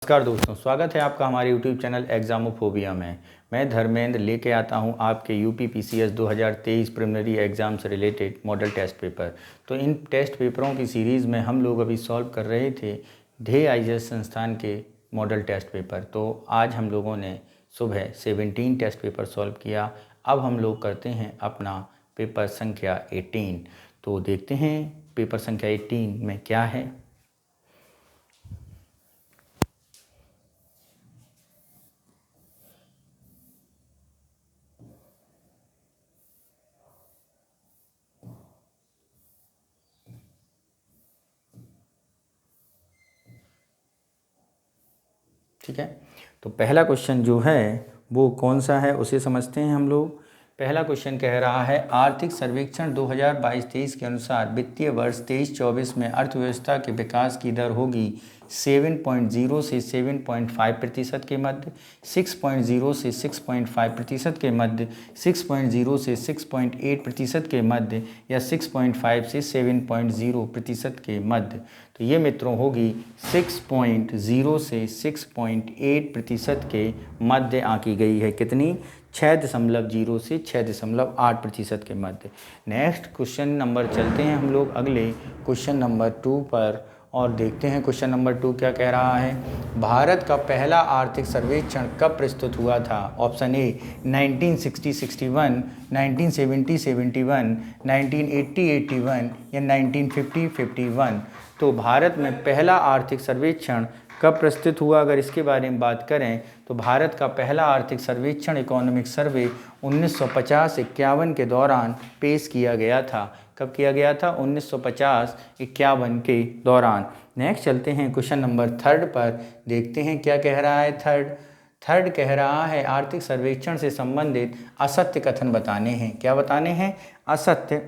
नमस्कार दोस्तों, स्वागत है आपका हमारे YouTube चैनल एग्जामोफोबिया में। मैं धर्मेंद्र लेके आता हूं आपके यूपी पीसीएस 2023 प्रिलिमिनरी एग्ज़ाम से रिलेटेड मॉडल टेस्ट पेपर। तो इन टेस्ट पेपरों की सीरीज़ में हम लोग अभी सॉल्व कर रहे थे ध्येय आईएएस संस्थान के मॉडल टेस्ट पेपर। तो आज हम लोगों ने सुबह 17 टेस्ट पेपर सॉल्व किया। अब हम लोग करते हैं अपना पेपर संख्या 18। तो देखते हैं पेपर संख्या 18 में क्या है। ठीक है, तो पहला क्वेश्चन जो है वो कौन सा है उसे समझते हैं हम लोग। पहला क्वेश्चन कह रहा है आर्थिक सर्वेक्षण 2022-23 के अनुसार वित्तीय वर्ष 23-24 में अर्थव्यवस्था के विकास की दर होगी 7.0 से 7.5% के मध्य, 6.0 से 6.5% के मध्य, 6.0 से 6.8% के मध्य या 6.5 से 7.0% के मध्य। तो ये मित्रों होगी 6.0 से 6.8% के मध्य आंकी गई है। कितनी? 6.0 से 6.8% के मध्य। नेक्स्ट क्वेश्चन नंबर चलते हैं हम लोग अगले क्वेश्चन नंबर 2 पर और देखते हैं क्वेश्चन नंबर 2 क्या कह रहा है। भारत का पहला आर्थिक सर्वेक्षण कब प्रस्तुत हुआ था? ऑप्शन ए 1960-61, 1970-71, 1980-81 या 1950-51। तो भारत में पहला आर्थिक सर्वेक्षण कब प्रस्तुत हुआ, अगर इसके बारे में बात करें तो भारत का पहला आर्थिक सर्वेक्षण इकोनॉमिक सर्वे 1950-51 के दौरान पेश किया गया था। कब किया गया था? 1950-51 के दौरान। नेक्स्ट चलते हैं क्वेश्चन नंबर 3 पर, देखते हैं क्या कह रहा है। थर्ड कह रहा है आर्थिक सर्वेक्षण से संबंधित असत्य कथन बताने हैं। क्या बताने हैं? असत्य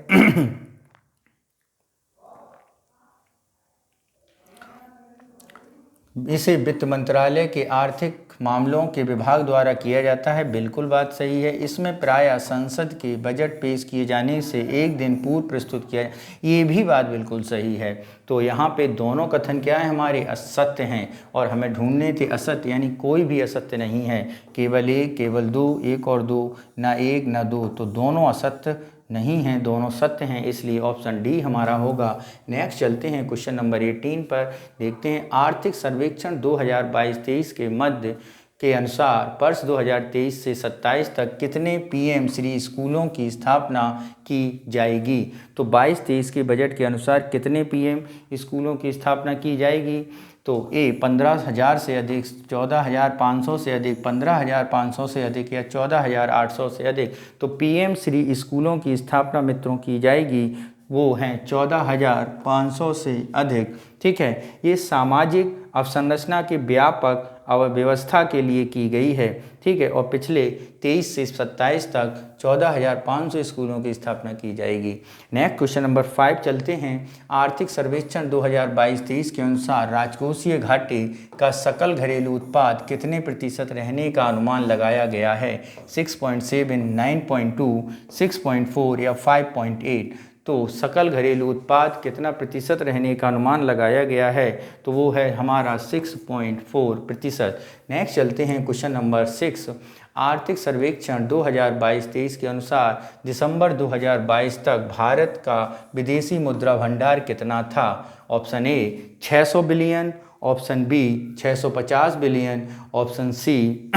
इसे वित्त मंत्रालय के आर्थिक मामलों के विभाग द्वारा किया जाता है। बिल्कुल बात सही है। इसमें प्रायः संसद के बजट पेश किए जाने से एक दिन पूर्व प्रस्तुत किया, ये भी बात बिल्कुल सही है। तो यहाँ पे दोनों कथन क्या है? हमारे असत्य हैं और हमें ढूंढने थे असत्य, यानी कोई भी असत्य नहीं है। केवल एक, केवल दो, एक और दो, ना एक ना दो। तो दोनों असत्य नहीं हैं, दोनों सत्य हैं, इसलिए ऑप्शन डी हमारा होगा। नेक्स्ट चलते हैं क्वेश्चन नंबर 18 पर, देखते हैं आर्थिक सर्वेक्षण 2022-23 के मध्य के अनुसार वर्ष 2023 से 27 तक कितने पीएम श्री स्कूलों की स्थापना की जाएगी? तो 22-23 के बजट के अनुसार कितने पीएम स्कूलों की स्थापना की जाएगी? तो ए 15,000 से अधिक, 14,500 से अधिक, 15,500 से अधिक या 14,800 से अधिक। तो पीएम श्री स्कूलों की स्थापना मित्रों की जाएगी, वो हैं 14,500 से अधिक। ठीक है, ये सामाजिक अवसंरचना के व्यापक अव्यवस्था के लिए की गई है। ठीक है, और पिछले 23 से 27 तक 14,500 स्कूलों की स्थापना की जाएगी। नेक्स्ट क्वेश्चन नंबर 5 चलते हैं। आर्थिक सर्वेक्षण 2022-23 के अनुसार राजकोषीय घाटे का सकल घरेलू उत्पाद कितने प्रतिशत रहने का अनुमान लगाया गया है? 6.7, 9.2, 6.4 या 5.8। तो सकल घरेलू उत्पाद कितना प्रतिशत रहने का अनुमान लगाया गया है? तो वो है हमारा 6.4%। नेक्स्ट चलते हैं क्वेश्चन नंबर 6। आर्थिक सर्वेक्षण 2022-23 के अनुसार दिसंबर 2022 तक भारत का विदेशी मुद्रा भंडार कितना था? Option A 600 billion, option B 650 billion, option C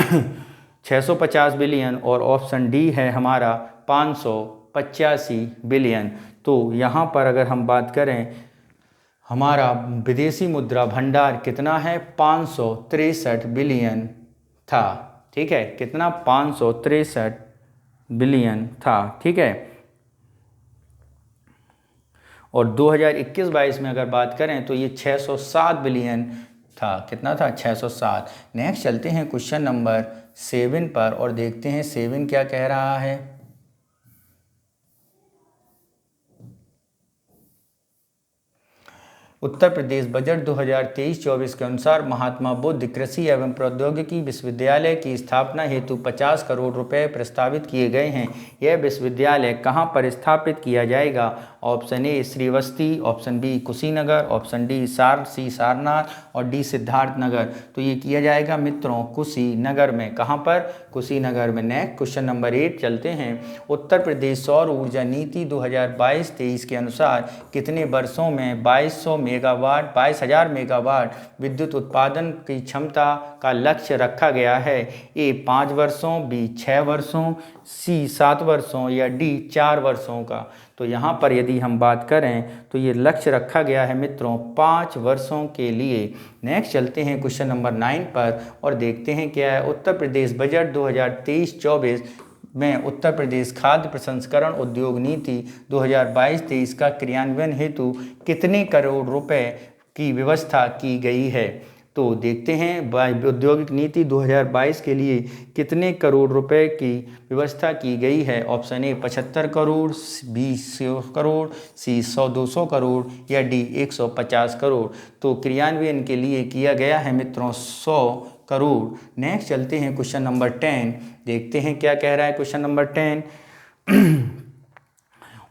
650 billion और ऑप्शन डी है हमारा 585 बिलियन। तो यहाँ पर अगर हम बात करें, हमारा विदेशी मुद्रा भंडार कितना है? 563 बिलियन था। ठीक है, कितना? 563 बिलियन था। ठीक है, और 2021-22 में अगर बात करें तो ये 607 बिलियन था। कितना था? 607। नेक्स्ट चलते हैं क्वेश्चन नंबर 7 पर और देखते हैं 7 क्या कह रहा है। उत्तर प्रदेश बजट 2023-24 के अनुसार महात्मा बुद्ध कृषि एवं प्रौद्योगिकी विश्वविद्यालय की स्थापना हेतु 50 करोड़ रुपए प्रस्तावित किए गए हैं। यह विश्वविद्यालय कहां पर स्थापित किया जाएगा? Option A Shravasti, option B Kushinagar, option D Sarnath और डी सिद्धार्थनगर। तो ये किया जाएगा मित्रों कुशीनगर में। कहाँ पर? कुशीनगर में। नेक्स्ट क्वेश्चन नंबर 8 चलते हैं। उत्तर प्रदेश सौर ऊर्जा नीति 2022-23 के अनुसार कितने वर्षों में 22,000 मेगावाट विद्युत उत्पादन की क्षमता का लक्ष्य रखा गया है? ए 5 वर्षों, बी 6 वर्षों, सी 7 वर्षों या डी 4 वर्षों का। तो यहाँ पर यदि हम बात करें तो ये लक्ष्य रखा गया है मित्रों 5 वर्षों के लिए। नेक्स्ट चलते हैं क्वेश्चन नंबर 9 पर और देखते हैं क्या है। उत्तर प्रदेश बजट 2023-24 में उत्तर प्रदेश खाद्य प्रसंस्करण उद्योग नीति 2022-23 का क्रियान्वयन हेतु कितने करोड़ रुपए की व्यवस्था की गई है? तो देखते हैं औद्योगिक नीति 2022 के लिए कितने करोड़ रुपए की व्यवस्था की गई है। Option A 75 crore, B 100 crore, C 100-200 crore या डी 150 करोड़। तो क्रियान्वयन के लिए किया गया है मित्रों 100 करोड़। नेक्स्ट चलते हैं क्वेश्चन नंबर 10, देखते हैं क्या कह रहा है question number 10।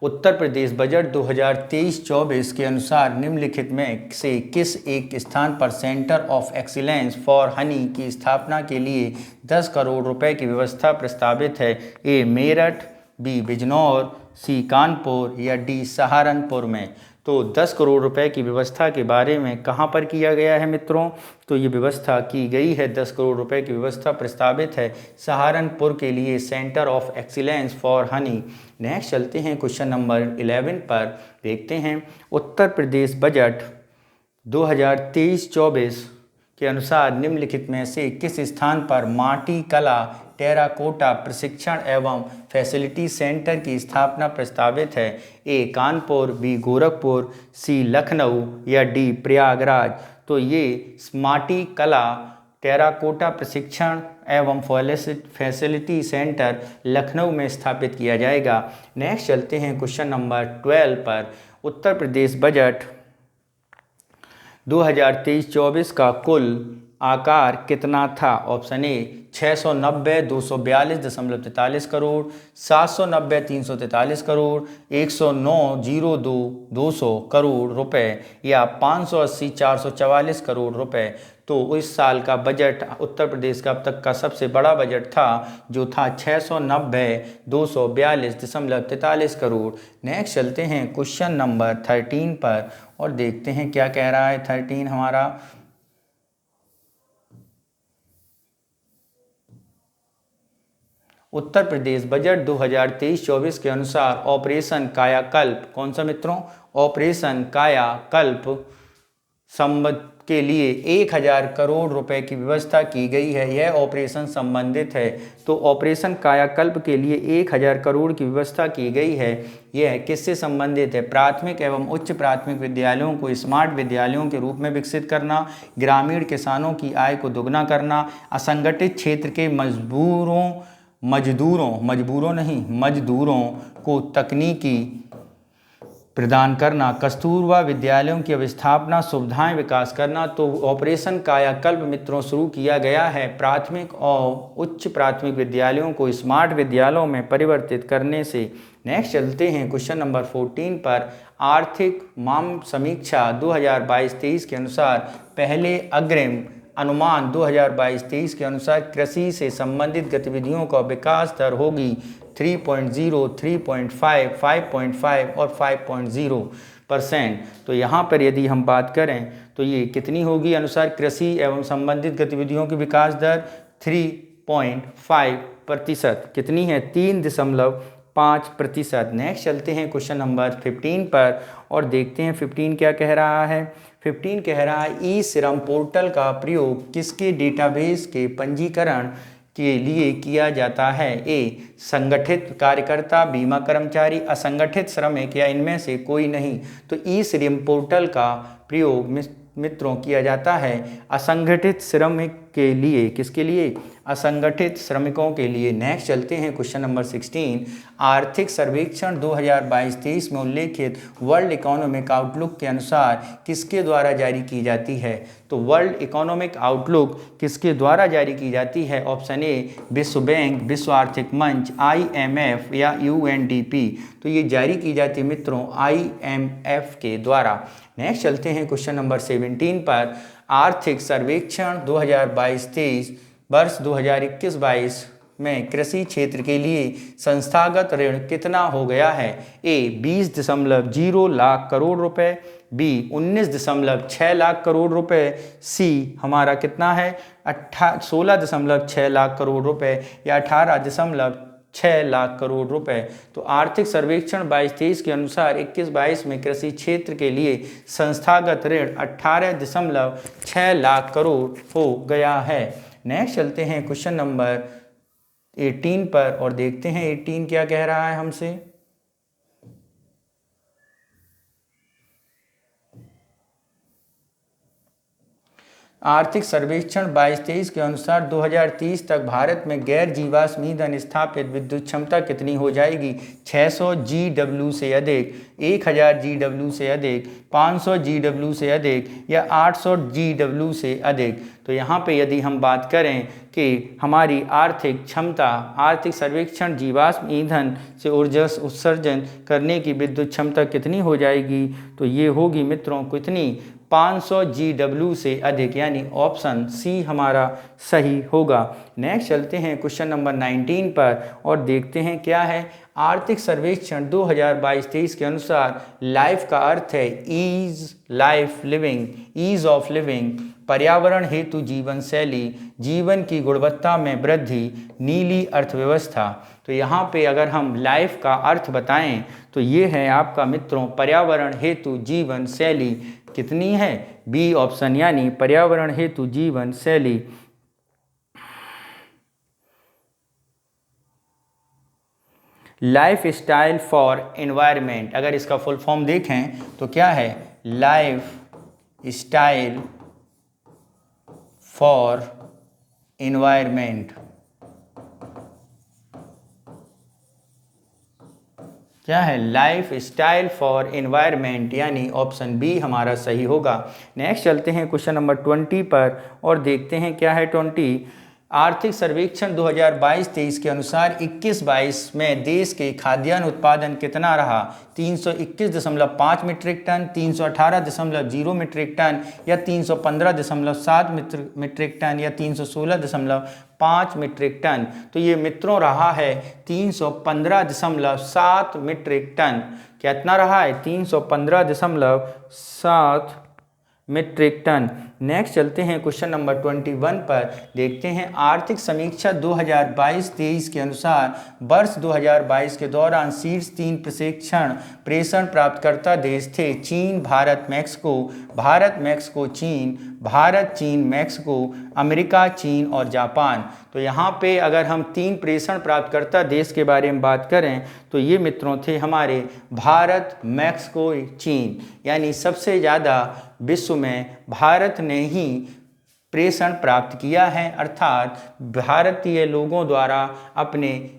Uttar Pradesh budget 2023-24 के अनुसार निम्नलिखित में से किस एक स्थान पर centre of excellence for Honey की स्थापना के लिए 10 करोड़ रुपए की व्यवस्था प्रस्तावित है? ए मेरठ, बी बिजनौर, सी कानपुर या डी सहारनपुर में। तो 10 करोड़ रुपए की व्यवस्था के बारे में कहाँ पर किया गया है मित्रों? तो ये व्यवस्था की गई है, 10 करोड़ रुपए की व्यवस्था प्रस्तावित है सहारनपुर के लिए, centre of excellence for Honey. Next चलते हैं क्वेश्चन नंबर 11 पर, देखते हैं। उत्तर प्रदेश बजट 2023-24 के अनुसार निम्नलिखित में से किस स्थान पर माटी कला टेराकोटा प्रशिक्षण एवं फैसिलिटी सेंटर की स्थापना प्रस्तावित है? ए कानपुर, बी गोरखपुर, सी लखनऊ या डी प्रयागराज। तो ये माटी कला टेराकोटा प्रशिक्षण एवं फैसिलिटी सेंटर लखनऊ में स्थापित किया जाएगा। नेक्स्ट चलते हैं क्वेश्चन नंबर 12 पर। उत्तर प्रदेश बजट 2023-24 का कुल आकार कितना था? ऑप्शन ए 690 242.43 करोड़, 790 343 करोड़, 109 200 करोड़ रुपए या 580 444 करोड़ रुपए। तो इस साल का बजट उत्तर प्रदेश का अब तक का सबसे बड़ा बजट था, जो था 690 242.43 करोड़। नेक्स्ट चलते हैं क्वेश्चन नंबर 13 पर और देखते हैं क्या कह रहा है 13 हमारा। उत्तर प्रदेश बजट 2023-24 के अनुसार ऑपरेशन कायाकल्प, कौन सा मित्रों? ऑपरेशन कायाकल्प के लिए 1000 करोड़ रुपए की व्यवस्था की गई है। यह ऑपरेशन संबंधित है। तो ऑपरेशन कायाकल्प के लिए 1000 करोड़ की व्यवस्था की गई है। यह किससे संबंधित है? प्राथमिक एवं उच्च प्राथमिक विद्यालयों को स्मार्ट विद्यालयों के रूप में विकसित करना, ग्रामीण किसानों की आय को दोगुना करना, असंगठित क्षेत्र के मजदूरों को तकनीकी प्रदान करना, कस्तूरबा विद्यालयों की अवस्थापना सुविधाएं विकास करना। तो ऑपरेशन कायाकल्प मित्रों शुरू किया गया है प्राथमिक और उच्च प्राथमिक विद्यालयों को स्मार्ट विद्यालयों में परिवर्तित करने से। नेक्स्ट चलते हैं क्वेश्चन नंबर 14 पर। आर्थिक माम समीक्षा 2022-23 के अनुसार पहले अग्रिम अनुमान 2022-23 के अनुसार कृषि से संबंधित गतिविधियों का विकास दर होगी 3.0, 3.5, 5.5 और 5.0%। तो यहाँ पर यदि हम बात करें तो ये कितनी होगी अनुसार कृषि एवं संबंधित गतिविधियों की विकास दर? 3.5%। कितनी है? 3.5%। नेक्स्ट चलते हैं क्वेश्चन नंबर 15 पर और देखते हैं 15 क्या कह रहा है। 15 कह रहा है ई श्रम पोर्टल का प्रयोग किसके डेटाबेस के पंजीकरण के लिए किया जाता है? ए संगठित कार्यकर्ता, बीमा कर्मचारी, असंगठित श्रमिक या इनमें से कोई नहीं। तो ई श्रम पोर्टल का प्रयोग मित्रों किया जाता है असंगठित श्रमिक के लिए, किसके लिए? असंगठित श्रमिकों के लिए। नेक्स्ट चलते हैं क्वेश्चन नंबर 16। आर्थिक सर्वेक्षण 2022-23 में उल्लेखित वर्ल्ड इकोनॉमिक आउटलुक के अनुसार किसके द्वारा जारी की जाती है? तो वर्ल्ड इकोनॉमिक आउटलुक किसके द्वारा जारी की जाती है? ऑप्शन ए विश्व बैंक, विश्व आर्थिक मंच, IMF या UNDP। तो ये जारी की जाती है मित्रों IMF के द्वारा। नेक्स्ट चलते हैं क्वेश्चन नंबर 17 पर। आर्थिक सर्वेक्षण 2022-23 वर्ष 2021-22 में कृषि क्षेत्र के लिए संस्थागत ऋण कितना हो गया है? ए 20.0 लाख करोड़ रुपए, बी 19.6 लाख करोड़ रुपए, सी हमारा कितना है 16.6 लाख करोड़ रुपए या 18.6 लाख करोड़ रुपए। तो आर्थिक सर्वेक्षण 22-23 के अनुसार 21-22 में कृषि क्षेत्र के लिए संस्थागत ऋण 18.6 लाख करोड़ हो गया है। नेक्स्ट चलते हैं क्वेश्चन नंबर 18 पर और देखते हैं 18 क्या कह रहा है हमसे। आर्थिक सर्वेक्षण 22-23 के अनुसार 2030 तक भारत में गैर जीवाश्म ईंधन स्थापित विद्युत क्षमता कितनी हो जाएगी? 600 GW से अधिक, 1000 GW से अधिक, 500 GW से अधिक या 800 GW से अधिक। तो यहाँ पे यदि हम बात करें कि हमारी आर्थिक क्षमता, आर्थिक सर्वेक्षण जीवाश्म ईंधन से ऊर्जा उत्सर्जन करने की विद्युत क्षमता कितनी हो जाएगी? तो ये होगी मित्रों कितनी? 500 GW से अधिक, यानी ऑप्शन सी हमारा सही होगा। नेक्स्ट चलते हैं क्वेश्चन नंबर 19 पर और देखते हैं क्या है। आर्थिक सर्वेक्षण 2022-23 के अनुसार लाइफ का अर्थ है ease life living, ease of living, पर्यावरण हेतु जीवन शैली, जीवन की गुणवत्ता में वृद्धि, नीली अर्थव्यवस्था। तो यहाँ पे अगर हम लाइफ का अर्थ बताएं तो ये है आपका मित्रों पर्यावरण हेतु जीवन शैली। कितनी है? बी ऑप्शन, यानी पर्यावरण हेतु जीवन शैली। लाइफ स्टाइल फॉर एनवायरनमेंट, अगर इसका फुल फॉर्म देखें तो क्या है? Life style for environment. क्या है? लाइफ स्टाइल फॉर एनवायरनमेंट, यानी ऑप्शन बी हमारा सही होगा। नेक्स्ट चलते हैं क्वेश्चन नंबर 20 पर और देखते हैं क्या है 20। आर्थिक सर्वेक्षण 2022-23 के अनुसार 21-22 में देश के खाद्यान्न उत्पादन कितना रहा? 321.5 मीट्रिक टन, 318.0 मीट्रिक टन या 315.7 मीट्रिक टन या 316.5 मीट्रिक टन। तो ये मित्रों रहा है 315.7 मीट्रिक टन। कितना रहा है? 315.7 मीट्रिक टन। नेक्स्ट चलते हैं क्वेश्चन नंबर 21 पर, देखते हैं आर्थिक समीक्षा 2022-23 के अनुसार वर्ष 2022 के दौरान शीर्ष 3 प्रेषण प्राप्तकर्ता देश थे चीन, भारत, मैक्सिको, भारत, मैक्सिको, चीन, भारत, चीन, मैक्सिको, अमेरिका, चीन और जापान। तो यहाँ पे अगर हम 3 प्रेषण प्राप्तकर्ता देश के बारे में बात करें तो ये मित्रों थे हमारे भारत, मैक्सिको, चीन, यानी सबसे ज़्यादा विश्व में भारत ने ही प्रेषण प्राप्त किया है, अर्थात भारतीय लोगों द्वारा अपने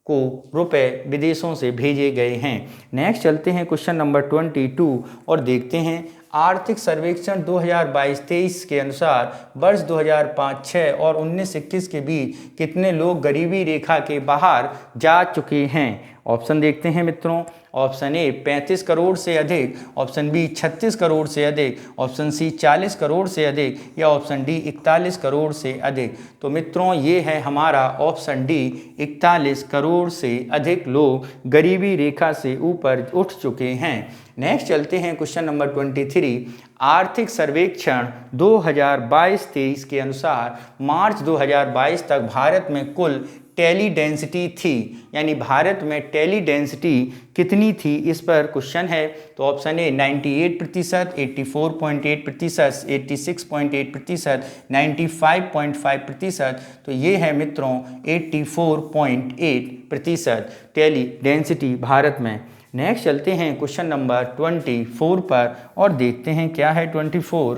को रुपए विदेशों से भेजे गए हैं। नेक्स्ट चलते हैं क्वेश्चन नंबर 22 और देखते हैं आर्थिक सर्वेक्षण 2022-23 के अनुसार वर्ष 2005-06 और 19-21 के बीच कितने लोग गरीबी रेखा के बाहर जा चुके हैं? ऑप्शन देखते हैं मित्रों। ऑप्शन ए 35 करोड़ से अधिक, ऑप्शन बी 36 करोड़ से अधिक, ऑप्शन सी 40 करोड़ से अधिक या ऑप्शन डी 41 करोड़ से अधिक। तो मित्रों ये है हमारा ऑप्शन डी, 41 करोड़ से अधिक लोग गरीबी रेखा से ऊपर उठ चुके हैं। नेक्स्ट चलते हैं क्वेश्चन नंबर 23। आर्थिक सर्वेक्षण 2022-23 के अनुसार मार्च 2022 तक भारत में कुल टेली डेंसिटी थी, यानी भारत में टेली डेंसिटी कितनी थी, इस पर क्वेश्चन है। तो ऑप्शन ए 98%, 84.8%, 86.8%, 95.5%। तो ये है मित्रों 84.8% टेली डेंसिटी भारत में। नेक्स्ट चलते हैं क्वेश्चन नंबर 24 पर और देखते हैं क्या है 24।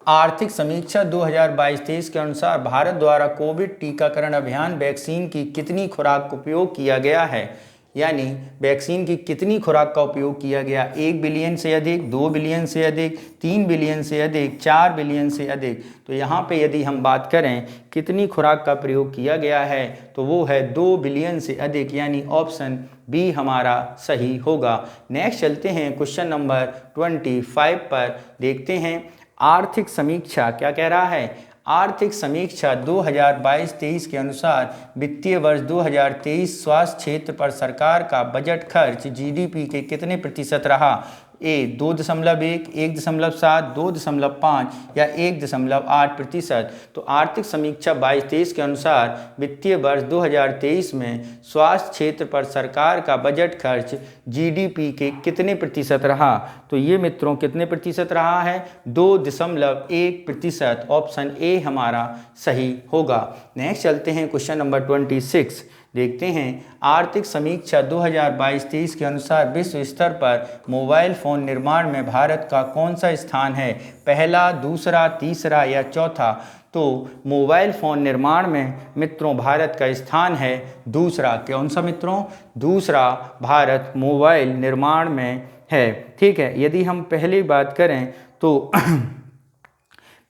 आर्थिक समीक्षा 2022-23 के अनुसार भारत द्वारा कोविड टीकाकरण अभियान वैक्सीन की कितनी खुराक का उपयोग किया गया है, यानी वैक्सीन की कितनी खुराक का उपयोग किया गया, 1 बिलियन से अधिक, 2 बिलियन से अधिक, 3 बिलियन से अधिक, 4 बिलियन से अधिक। तो यहाँ पे यदि हम बात करें कितनी खुराक का प्रयोग किया गया है तो वो है 2 बिलियन से अधिक, यानी ऑप्शन बी हमारा सही होगा। नेक्स्ट चलते हैं क्वेश्चन नंबर 25 पर, देखते हैं आर्थिक समीक्षा क्या कह रहा है। आर्थिक समीक्षा 2022-23 के अनुसार वित्तीय वर्ष 2023 स्वास्थ्य क्षेत्र पर सरकार का बजट खर्च जीडीपी के कितने प्रतिशत रहा, ए 2.1, 1.7, 2.5 या 1.8%। तो आर्थिक समीक्षा 22-23 के अनुसार वित्तीय वर्ष 2023 में स्वास्थ्य क्षेत्र पर सरकार का बजट खर्च जीडीपी के कितने प्रतिशत रहा, तो ये मित्रों कितने प्रतिशत रहा है, 2.1%। ऑप्शन ए हमारा सही होगा। नेक्स्ट चलते हैं क्वेश्चन नंबर 26, देखते हैं आर्थिक समीक्षा 2022-23 के अनुसार विश्व स्तर पर मोबाइल फ़ोन निर्माण में भारत का कौन सा स्थान है, पहला, दूसरा, तीसरा या चौथा। तो मोबाइल फ़ोन निर्माण में मित्रों भारत का स्थान है दूसरा। कौन सा मित्रों, दूसरा भारत मोबाइल निर्माण में है। ठीक है, यदि हम पहली बात करें तो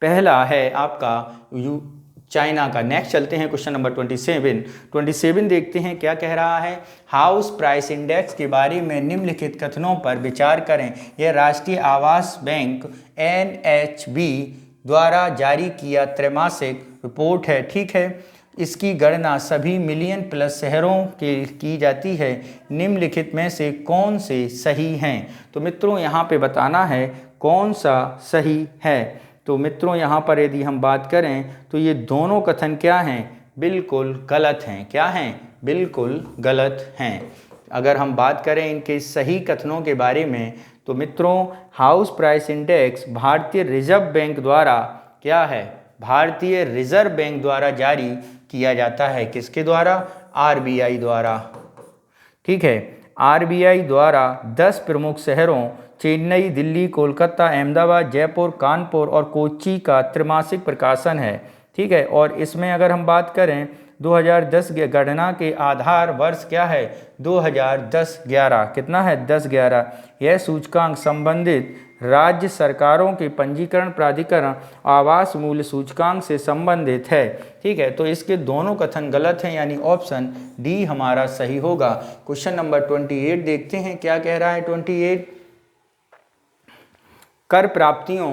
पहला है आपका चाइना का। नेक्स्ट चलते हैं क्वेश्चन नंबर 27 देखते हैं क्या कह रहा है। हाउस प्राइस इंडेक्स के बारे में निम्नलिखित कथनों पर विचार करें। यह राष्ट्रीय आवास बैंक NHB द्वारा जारी किया त्रैमासिक रिपोर्ट है। ठीक है, इसकी गणना सभी मिलियन प्लस शहरों के की जाती है। निम्नलिखित में से कौन से सही हैं, तो मित्रों यहाँ पे बताना है कौन सा सही है। तो मित्रों यहाँ पर यदि हम बात करें तो ये दोनों कथन क्या हैं, बिल्कुल गलत हैं। क्या हैं, बिल्कुल गलत हैं। अगर हम बात करें इनके सही कथनों के बारे में तो मित्रों हाउस प्राइस इंडेक्स भारतीय रिजर्व बैंक द्वारा क्या है, भारतीय रिजर्व बैंक द्वारा जारी किया जाता है। किसके द्वारा, RBI द्वारा। ठीक है, RBI द्वारा 10 प्रमुख शहरों चेन्नई, दिल्ली, कोलकाता, अहमदाबाद, जयपुर, कानपुर और कोच्चि का त्रैमासिक प्रकाशन है। ठीक है, और इसमें अगर हम बात करें 2010 की गणना के आधार वर्ष क्या है, 2010-11। कितना है, 10-11। यह सूचकांक संबंधित राज्य सरकारों के पंजीकरण प्राधिकरण आवास मूल्य सूचकांक से संबंधित है। ठीक है, तो इसके दोनों कथन गलत हैं, यानी ऑप्शन डी हमारा सही होगा। क्वेश्चन नंबर 28 देखते हैं क्या कह रहा है। 28, कर प्राप्तियों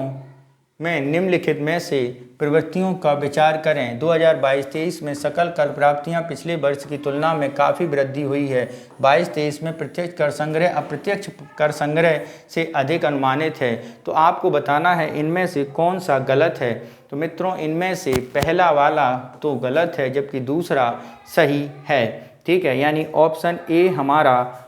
में निम्नलिखित में से प्रवृत्तियों का विचार करें। 2022-23 में सकल कर प्राप्तियां पिछले वर्ष की तुलना में काफ़ी वृद्धि हुई है। 22-23 में प्रत्यक्ष कर संग्रह अप्रत्यक्ष कर संग्रह से अधिक अनुमानित है। तो आपको बताना है इनमें से कौन सा गलत है। तो मित्रों इनमें से पहला वाला तो गलत है जबकि दूसरा सही है। ठीक है, यानी ऑप्शन ए हमारा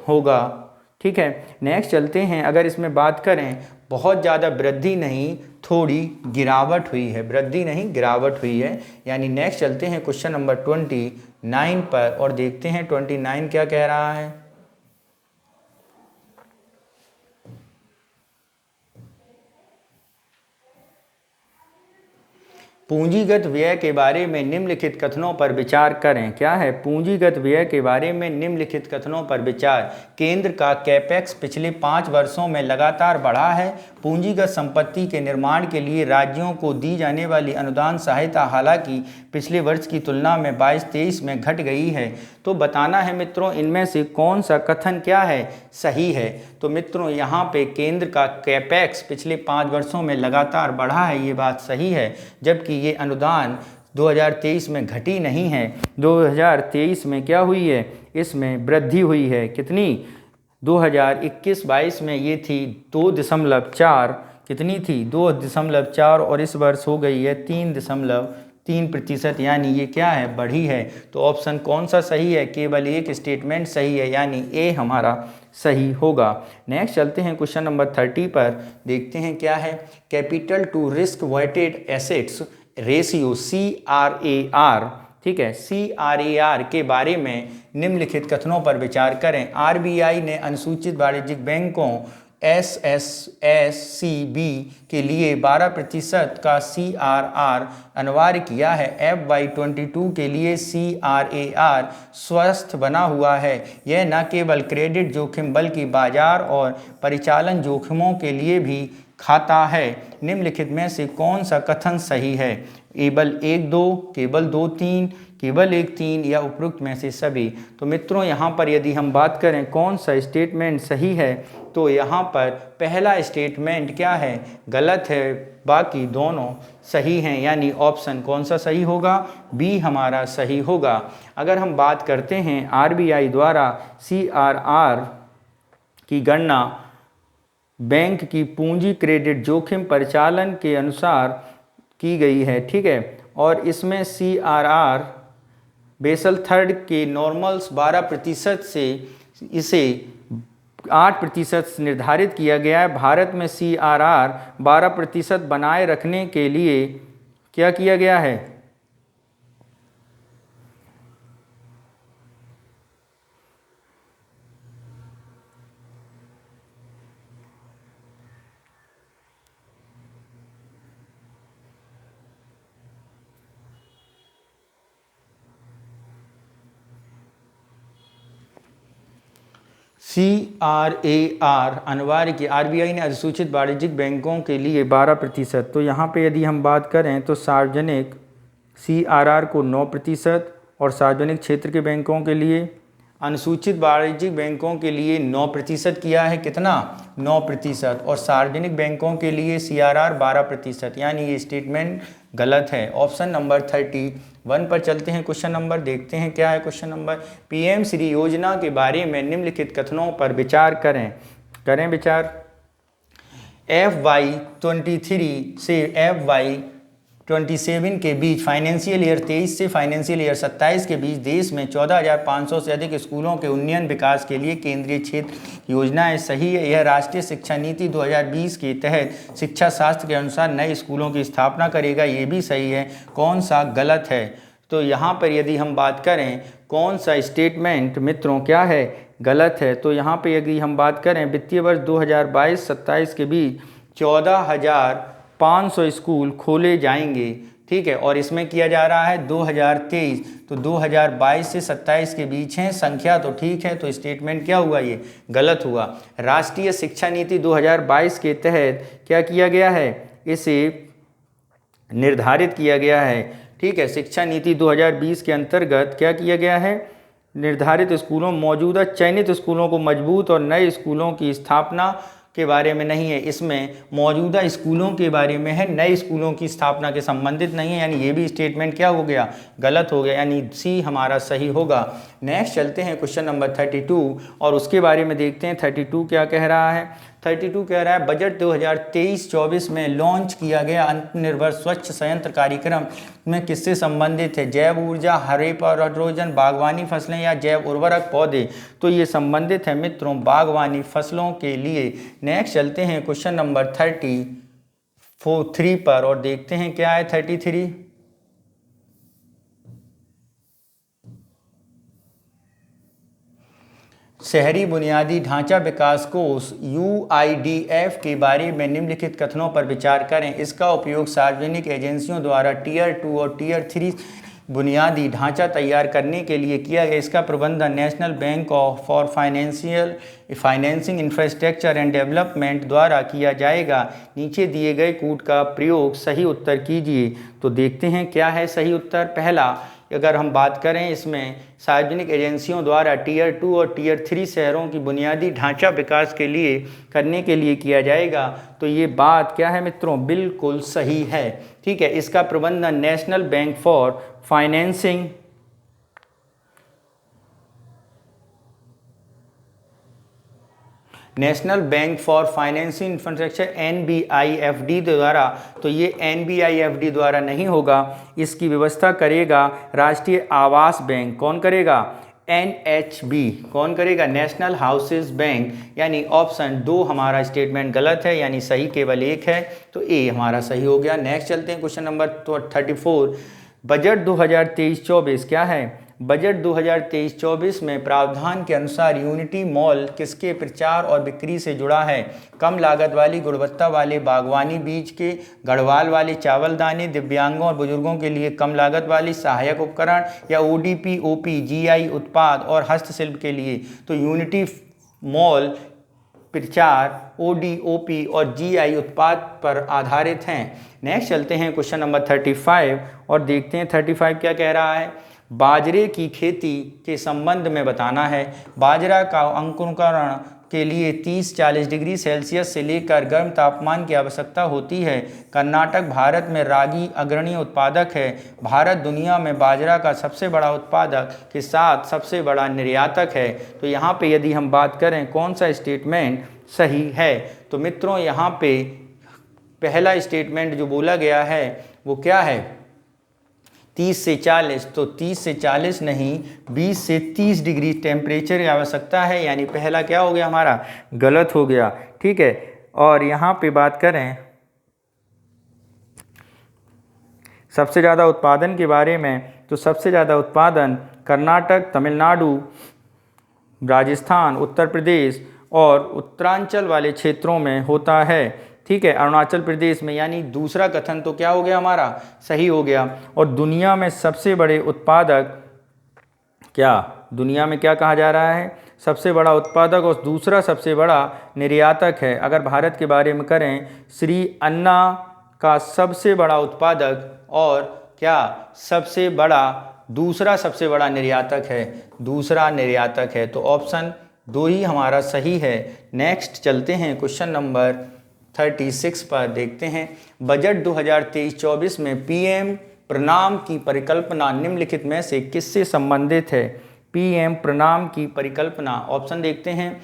होगा। ठीक है, नेक्स्ट चलते हैं। अगर इसमें बात करें बहुत ज़्यादा वृद्धि नहीं, थोड़ी गिरावट हुई है, वृद्धि नहीं गिरावट हुई है। यानी नेक्स्ट चलते हैं क्वेश्चन नंबर 29 पर और देखते हैं 29 क्या कह रहा है। पूंजीगत व्यय के बारे में निम्नलिखित कथनों पर विचार करें। क्या है, पूंजीगत व्यय के बारे में निम्नलिखित कथनों पर विचार। केंद्र का कैपेक्स पिछले 5 वर्षों में लगातार बढ़ा है। पूंजीगत संपत्ति के निर्माण के लिए राज्यों को दी जाने वाली अनुदान सहायता हालांकि पिछले वर्ष की तुलना में 22-23 में घट गई है। तो बताना है मित्रों इनमें से कौन सा कथन क्या है, सही है। तो मित्रों यहाँ पे केंद्र का कैपेक्स पिछले 5 वर्षों में लगातार बढ़ा है, ये बात सही है। जबकि ये अनुदान 2023 में घटी नहीं है, 2023 में क्या हुई है, इसमें वृद्धि हुई है। कितनी, 2021-22 में ये थी 2.4, कितनी थी 2.4 और इस वर्ष हो गई है 3.3%, यानी ये क्या है, बढ़ी है। तो ऑप्शन कौन सा सही है, केवल एक स्टेटमेंट सही है, यानी ए हमारा सही होगा। नेक्स्ट चलते हैं क्वेश्चन नंबर 30 पर, देखते हैं क्या है। Capital to risk weighted assets ratio CRAR, ठीक है, CRAR के बारे में निम्नलिखित कथनों पर विचार करें। RBI ने अनुसूचित वाणिज्यिक बैंकों SSSCB के लिए 12% का CRR अनिवार्य किया है। FY22 के लिए CRAR स्वस्थ बना हुआ है। यह न केवल क्रेडिट जोखिम बल्कि बाजार और परिचालन जोखिमों के लिए भी खाता है। निम्नलिखित में से कौन सा कथन सही है? केवल 1-2, केवल 2-3, केवल 1-3 या उपरोक्त में से सभी। तो मित्रों यहाँ पर यदि हम बात करें कौन सा स्टेटमेंट सही है, तो यहाँ पर पहला स्टेटमेंट क्या है? गलत है, बाकी दोनों सही हैं। यानी ऑप्शन कौन सा सही होगा? बी हमारा सही होगा। अगर हम बात करते हैं RBI द्वारा CRR की गणना बैंक की पूंजी क्रेडिट जोखिम परिचालन के अनुसार की गई है, ठीक है। और इसमें CRR बेसल थर्ड के नॉर्मल्स 12% से इसे 8% निर्धारित किया गया है। भारत में CRR 12% बनाए रखने के लिए क्या किया गया है? CRAR अनिवार्य की RBI ने अधिसूचित वाणिज्यिक बैंकों के लिए 12%। तो यहाँ पे यदि हम बात करें तो सार्वजनिक CRR को 9% और सार्वजनिक क्षेत्र के बैंकों के लिए, अनुसूचित वाणिज्यिक बैंकों के लिए 9% किया है। कितना? 9%। और सार्वजनिक बैंकों के लिए CRR 12%। यानी ये स्टेटमेंट गलत है। ऑप्शन नंबर 31 पर चलते हैं। क्वेश्चन नंबर देखते हैं क्या है। क्वेश्चन नंबर, PM श्री योजना के बारे में निम्नलिखित कथनों पर विचार करें विचार। FY23 से FY27 के बीच फाइनेंशियल ईयर 23 से फाइनेंशियल ईयर 27 के बीच देश में 14,500 से अधिक स्कूलों के उन्नयन विकास के लिए केंद्रीय क्षेत्र योजनाएं सही है। यह राष्ट्रीय शिक्षा नीति 2020 के तहत शिक्षा शास्त्र के अनुसार नए स्कूलों की स्थापना करेगा। ये भी सही है। कौन सा गलत है? तो यहाँ पर यदि हम बात करें कौन सा स्टेटमेंट मित्रों क्या है? गलत है। तो यहाँ पर यदि हम बात करें वित्तीय वर्ष 2022-27 के बीच 14,500 स्कूल खोले जाएंगे, ठीक है। और इसमें किया जा रहा है 2023, तो 2022 से 27 के बीच है। संख्या तो ठीक है, तो स्टेटमेंट क्या हुआ? ये गलत हुआ। राष्ट्रीय शिक्षा नीति 2022 के तहत क्या किया गया है? इसे निर्धारित किया गया है, ठीक है। शिक्षा नीति 2020 के अंतर्गत क्या किया गया है? निर्धारित स्कूलों, मौजूदा चयनित स्कूलों को मजबूत और नए स्कूलों की स्थापना के बारे में नहीं है। इसमें मौजूदा स्कूलों के बारे में है, नए स्कूलों की स्थापना के संबंधित नहीं है। यानी ये भी स्टेटमेंट क्या हो गया? गलत हो गया। यानी सी हमारा सही होगा। नेक्स्ट चलते हैं क्वेश्चन नंबर 32 और उसके बारे में देखते हैं 32 क्या कह रहा है। 32 कह रहा है बजट 2023-24 में लॉन्च किया गया आत्मनिर्भर स्वच्छ संयंत्र कार्यक्रम में किससे संबंधित है? जैव ऊर्जा, हरे हाइड्रोजन, बागवानी फसलें या जैव उर्वरक पौधे। तो ये संबंधित है मित्रों बागवानी फसलों के लिए। नेक्स्ट चलते हैं क्वेश्चन नंबर 33 पर और देखते हैं क्या है 33। शहरी बुनियादी ढांचा विकास कोष UIDF के बारे में निम्नलिखित कथनों पर विचार करें। इसका उपयोग सार्वजनिक एजेंसियों द्वारा टियर 2 और टियर 3 बुनियादी ढांचा तैयार करने के लिए किया गया। इसका प्रबंधन national bank for financing infrastructure and development द्वारा किया जाएगा। नीचे दिए गए कूट का प्रयोग सही उत्तर कीजिए। तो देखते हैं क्या है सही उत्तर। पहला, अगर हम बात करें इसमें सार्वजनिक एजेंसियों द्वारा टियर 2 और टियर 3 शहरों की बुनियादी ढांचा विकास के लिए करने के लिए किया जाएगा, तो ये बात क्या है मित्रों? बिल्कुल सही है, ठीक है। इसका प्रबंधन national bank for financing national bank for financing infrastructure NBIFD द्वारा, तो ये NBIFD द्वारा नहीं होगा। इसकी व्यवस्था करेगा राष्ट्रीय आवास बैंक। कौन करेगा? NHB। कौन करेगा? National houses bank. यानी ऑप्शन 2 हमारा स्टेटमेंट गलत है, यानी सही केवल एक है, तो ए हमारा सही हो गया। नेक्स्ट चलते हैं क्वेश्चन नंबर 34। बजट 2023-24 क्या है? बजट 2023-24 में प्रावधान के अनुसार यूनिटी मॉल किसके प्रचार और बिक्री से जुड़ा है? कम लागत वाली गुणवत्ता वाले बागवानी बीज के, गढ़वाल वाले चावल दाने, दिव्यांगों और बुजुर्गों के लिए कम लागत वाली सहायक उपकरण, या ODP, OP, GI उत्पाद और हस्तशिल्प के लिए? तो यूनिटी मॉल प्रचार ODOP और GI उत्पाद पर आधारित हैं। नेक्स्ट चलते हैं क्वेश्चन नंबर 35 और देखते हैं 35 क्या कह रहा है। बाजरे की खेती के संबंध में बताना है। बाजरा का अंकुरण के लिए 30-40 डिग्री सेल्सियस से लेकर गर्म तापमान की आवश्यकता होती है। कर्नाटक भारत में रागी अग्रणी उत्पादक है। भारत दुनिया में बाजरा का सबसे बड़ा उत्पादक के साथ सबसे बड़ा निर्यातक है। तो यहाँ पे यदि हम बात करें कौन सा स्टेटमेंट सही है, तो मित्रों यहाँ पे पहला स्टेटमेंट जो बोला गया है वो क्या है, 30 से 40, तो 30 से 40 नहीं 20 से 30 डिग्री टेम्परेचर की आवश्यकता है, यानी पहला क्या हो गया हमारा, गलत हो गया। ठीक है, और यहाँ पे बात करें सबसे ज़्यादा उत्पादन के बारे में, तो सबसे ज़्यादा उत्पादन कर्नाटक, तमिलनाडु, राजस्थान, उत्तर प्रदेश और उत्तरांचल वाले क्षेत्रों में होता है। ठीक है, अरुणाचल प्रदेश में, यानी दूसरा कथन तो क्या हो गया हमारा, सही हो गया। और दुनिया में सबसे बड़े उत्पादक क्या, दुनिया में क्या कहा जा रहा है, सबसे बड़ा उत्पादक और दूसरा सबसे बड़ा निर्यातक है। अगर भारत के बारे में करें, श्री अन्ना का सबसे बड़ा उत्पादक और क्या सबसे बड़ा, दूसरा सबसे बड़ा निर्यातक है, दूसरा निर्यातक है। तो ऑप्शन 2 ही हमारा सही है। नेक्स्ट चलते हैं क्वेश्चन नंबर 36 पर देखते हैं। बजट 2023-24 में PM प्रणाम की परिकल्पना निम्नलिखित में से किससे संबंधित है? PM प्रणाम की परिकल्पना, ऑप्शन देखते हैं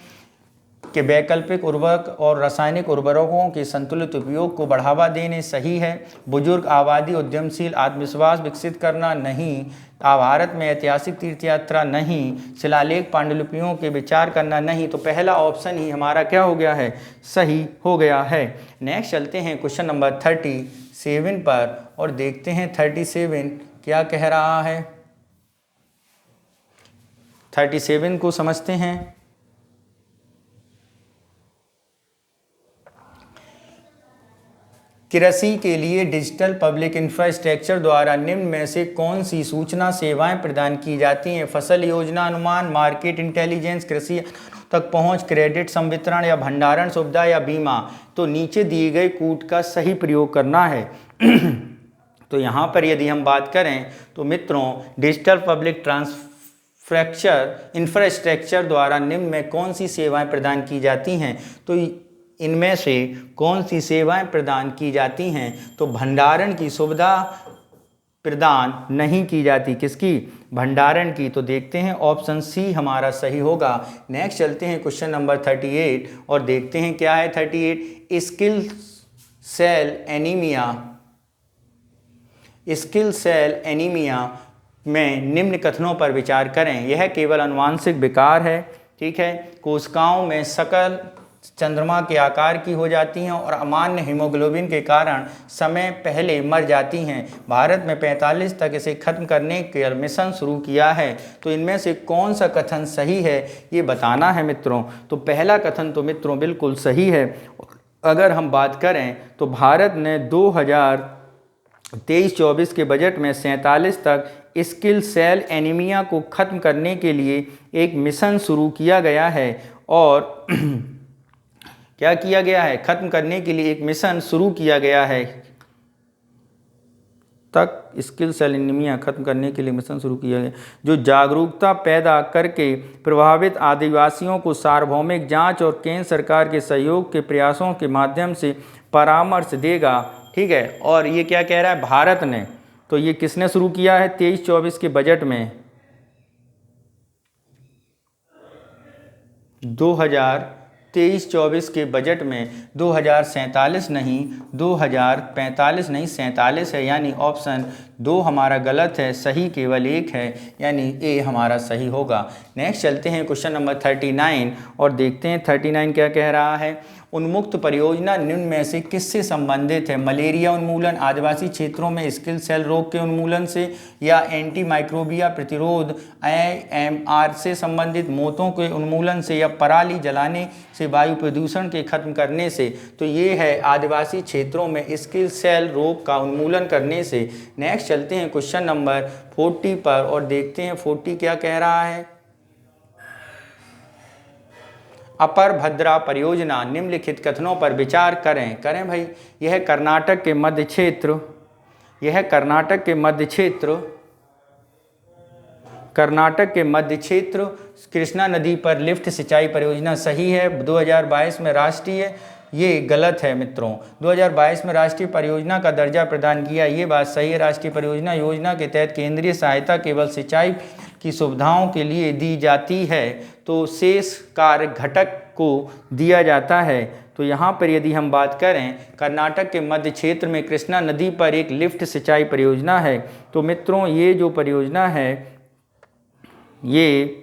कि वैकल्पिक उर्वरक और रासायनिक उर्वरकों के संतुलित उपयोग को बढ़ावा देने, सही है। बुजुर्ग आबादी, उद्यमशील आत्मविश्वास विकसित करना, नहीं। भारत में ऐतिहासिक तीर्थ यात्रा, नहीं। शिलालेख पांडुलिपियों के विचार करना, नहीं। तो पहला ऑप्शन ही हमारा क्या हो गया है, सही हो गया है। नेक्स्ट चलते हैं क्वेश्चन नंबर 37 पर और देखते हैं 37 क्या कह रहा है। 37 को समझते हैं। कृषि के लिए डिजिटल पब्लिक इंफ्रास्ट्रक्चर द्वारा निम्न में से कौन सी सूचना सेवाएं प्रदान की जाती हैं? फसल योजना अनुमान, मार्केट इंटेलिजेंस, कृषि तक पहुंच, क्रेडिट संवितरण या भंडारण सुविधा या बीमा। तो नीचे दिए गए कूट का सही प्रयोग करना है। तो यहाँ पर यदि हम बात करें तो मित्रों, डिजिटल पब्लिक इंफ्रास्ट्रक्चर द्वारा निम्न में कौन सी सेवाएं प्रदान की जाती हैं? तो इनमें से कौन सी सेवाएं प्रदान की जाती हैं? तो भंडारण की सुविधा प्रदान नहीं की जाती, किसकी, भंडारण की। तो देखते हैं ऑप्शन सी हमारा सही होगा। नेक्स्ट चलते हैं क्वेश्चन नंबर 38 और देखते हैं क्या है 38। स्किल सेल एनीमिया में निम्न कथनों पर विचार करें। यह केवल आनुवांशिक विकार है। ठीक है, कोशिकाओं में शकल चंद्रमा के आकार की हो जाती हैं और अमान्य हीमोग्लोबिन के कारण समय पहले मर जाती हैं। भारत में 45 तक इसे खत्म करने का मिशन शुरू किया है। तो इनमें से कौन सा कथन सही है ये बताना है मित्रों। तो पहला कथन तो मित्रों बिल्कुल सही है। अगर हम बात करें तो भारत ने 2023-24 के बजट में 47 तक स्किल सेल एनीमिया को खत्म करने के लिए एक मिशन शुरू किया गया है। और क्या किया गया है, खत्म करने के लिए एक मिशन शुरू किया गया है। तक स्किल सेल एनीमिया खत्म करने के लिए मिशन शुरू किया गया, जो जागरूकता पैदा करके प्रभावित आदिवासियों को सार्वभौमिक जांच और केंद्र सरकार के सहयोग के प्रयासों के माध्यम से परामर्श देगा। ठीक है, और ये क्या कह रहा है, भारत ने, तो ये किसने शुरू किया है 23-24 के बजट में, 2023-24 के बजट में 2047 नहीं 2045 नहीं 47 है, यानी ऑप्शन 2 हमारा गलत है, सही केवल एक है, यानी ए हमारा सही होगा। नेक्स्ट चलते हैं क्वेश्चन नंबर 39 और देखते हैं 39 क्या कह रहा है। उन्मुक्त परियोजना निम्न में से किससे संबंधित है? मलेरिया उन्मूलन, आदिवासी क्षेत्रों में स्किल सेल रोग के उन्मूलन से, या एंटी माइक्रोबिया प्रतिरोध AMR से संबंधित, मोतों के उन्मूलन से, या पराली जलाने से वायु प्रदूषण के खत्म करने से? तो ये है आदिवासी क्षेत्रों में स्किल सेल रोग का उन्मूलन करने से। नेक्स्ट चलते हैं क्वेश्चन नंबर 40 पर और देखते हैं 40 क्या कह रहा है। अपर भद्रा परियोजना निम्नलिखित कथनों पर विचार करें भाई। यह कर्नाटक के मध्य क्षेत्र कृष्णा नदी पर लिफ्ट सिंचाई परियोजना सही है। 2022 में राष्ट्रीय, ये गलत है मित्रों, 2022 में राष्ट्रीय परियोजना का दर्जा प्रदान किया, ये बात सही है। राष्ट्रीय परियोजना योजना के तहत केंद्रीय सहायता केवल सिंचाई की सुविधाओं के लिए दी जाती है, तो शेष कार्य घटक को दिया जाता है। तो यहाँ पर यदि हम बात करें कर्नाटक के मध्य क्षेत्र में कृष्णा नदी पर एक लिफ्ट सिंचाई परियोजना है, तो मित्रों ये जो परियोजना है ये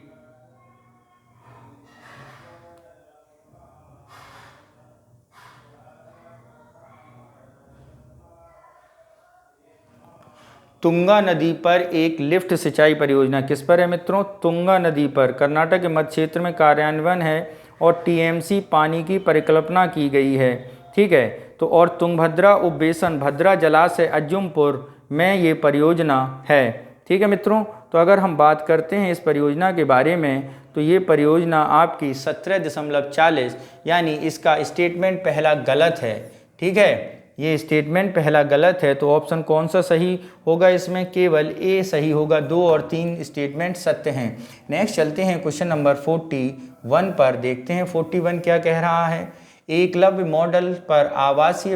तुंगा नदी पर एक लिफ्ट सिंचाई परियोजना किस पर है मित्रों? तुंगा नदी पर कर्नाटक के मध्य क्षेत्र में कार्यान्वयन है और TMC पानी की परिकल्पना की गई है, ठीक है। तो और तुंगभद्रा उपवेशन भद्रा जलाशय अज्जुमपुर में ये परियोजना है, ठीक है मित्रों। तो अगर हम बात करते हैं इस परियोजना के बारे में, तो ये परियोजना आपकी 17.40, यानी इसका स्टेटमेंट पहला गलत है, ठीक है। ये स्टेटमेंट पहला गलत है, तो ऑप्शन कौन सा सही होगा? इसमें केवल ए सही होगा। 2 और 3 स्टेटमेंट सत्य हैं। नेक्स्ट चलते हैं क्वेश्चन नंबर 41 पर, देखते हैं 41 क्या कह रहा है। एकलव्य मॉडल पर आवासीय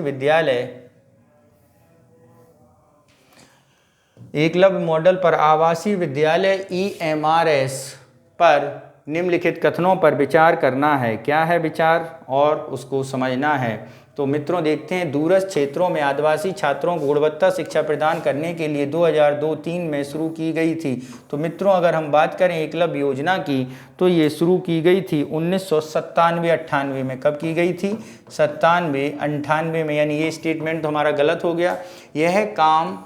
विद्यालय EMRS पर निम्नलिखित कथनों पर विचार करना है। क्या है विचार और उसको समझना है। तो मित्रों देखते हैं, दूरस्थ क्षेत्रों में आदिवासी छात्रों को गुणवत्ता शिक्षा प्रदान करने के लिए 2002-03 में शुरू की गई थी। तो मित्रों अगर हम बात करें एकलव्य योजना की, तो ये शुरू की गई थी 1997-98 में। कब की गई थी? 97-98 में, यानी ये स्टेटमेंट तो हमारा गलत हो गया। यह काम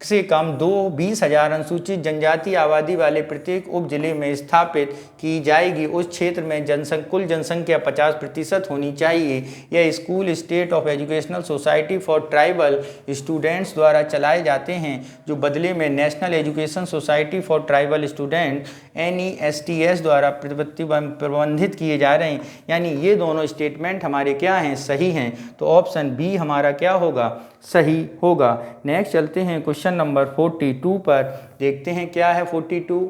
से कम 20,000 अनुसूचित जनजाति आबादी वाले प्रत्येक उप जिले में स्थापित की जाएगी। उस क्षेत्र में कुल जनसंख्या 50% होनी चाहिए। यह school state of educational society for tribal students द्वारा चलाए जाते हैं, जो बदले में national education society for tribal student NESTS द्वारा प्रबंधित किए जा रहे हैं। यानी ये दोनों स्टेटमेंट हमारे क्या हैं? सही हैं। तो ऑप्शन बी हमारा क्या होगा? सही होगा। नेक्स्ट चलते हैं क्वेश्चन नंबर 42 पर, देखते हैं क्या है 42।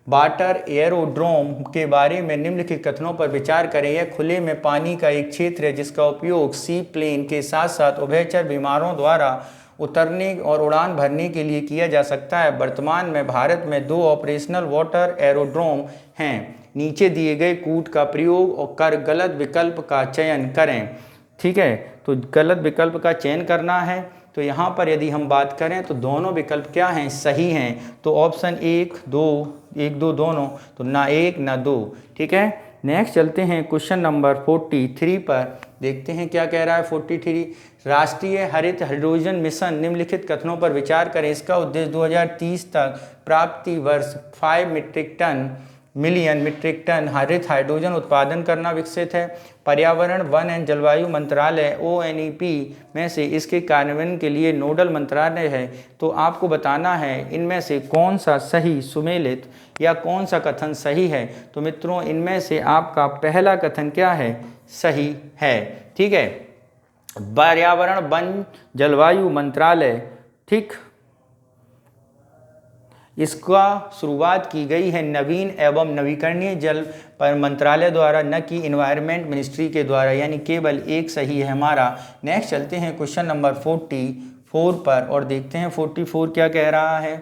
वाटर एयरोड्रोम के बारे में निम्नलिखित कथनों पर विचार करें। यह खुले में पानी का एक क्षेत्र है जिसका उपयोग सी प्लेन के साथ साथ उभयचर विमानों द्वारा उतरने और उड़ान भरने के लिए किया जा सकता है। वर्तमान में भारत में 2 ऑपरेशनल वाटर एरोड्रोम हैं। नीचे दिए गए कूट का प्रयोग कर गलत विकल्प का चयन करें, ठीक है। तो गलत विकल्प का चयन करना है। तो यहाँ पर यदि हम बात करें तो दोनों विकल्प क्या हैं? सही हैं। तो ऑप्शन 1, 2 दोनों, तो ना 1 ना 2, ठीक है। नेक्स्ट चलते हैं क्वेश्चन नंबर 43 पर, देखते हैं क्या कह रहा है 43। राष्ट्रीय हरित हाइड्रोजन मिशन निम्नलिखित कथनों पर विचार करें। इसका उद्देश्य 2030 तक प्राप्ति वर्ष 5 मिलियन मीट्रिक टन हरित हाइड्रोजन उत्पादन करना विकसित है। पर्यावरण, वन एवं जलवायु मंत्रालय ONEP में से इसके कार्यान्वयन के लिए नोडल मंत्रालय है। तो आपको बताना है इनमें से कौन सा सही सुमेलित या कौन सा कथन सही है। तो मित्रों इनमें से आपका पहला कथन क्या है? सही है, ठीक है। पर्यावरण, वन, जलवायु मंत्रालय, ठीक, इसका शुरुआत की गई है नवीन एवं नवीकरणीय जल पर मंत्रालय द्वारा, न कि इन्वायरमेंट मिनिस्ट्री के द्वारा, यानी केवल एक सही है हमारा। नेक्स्ट चलते हैं क्वेश्चन नंबर 44 पर और देखते हैं 44 क्या कह रहा है।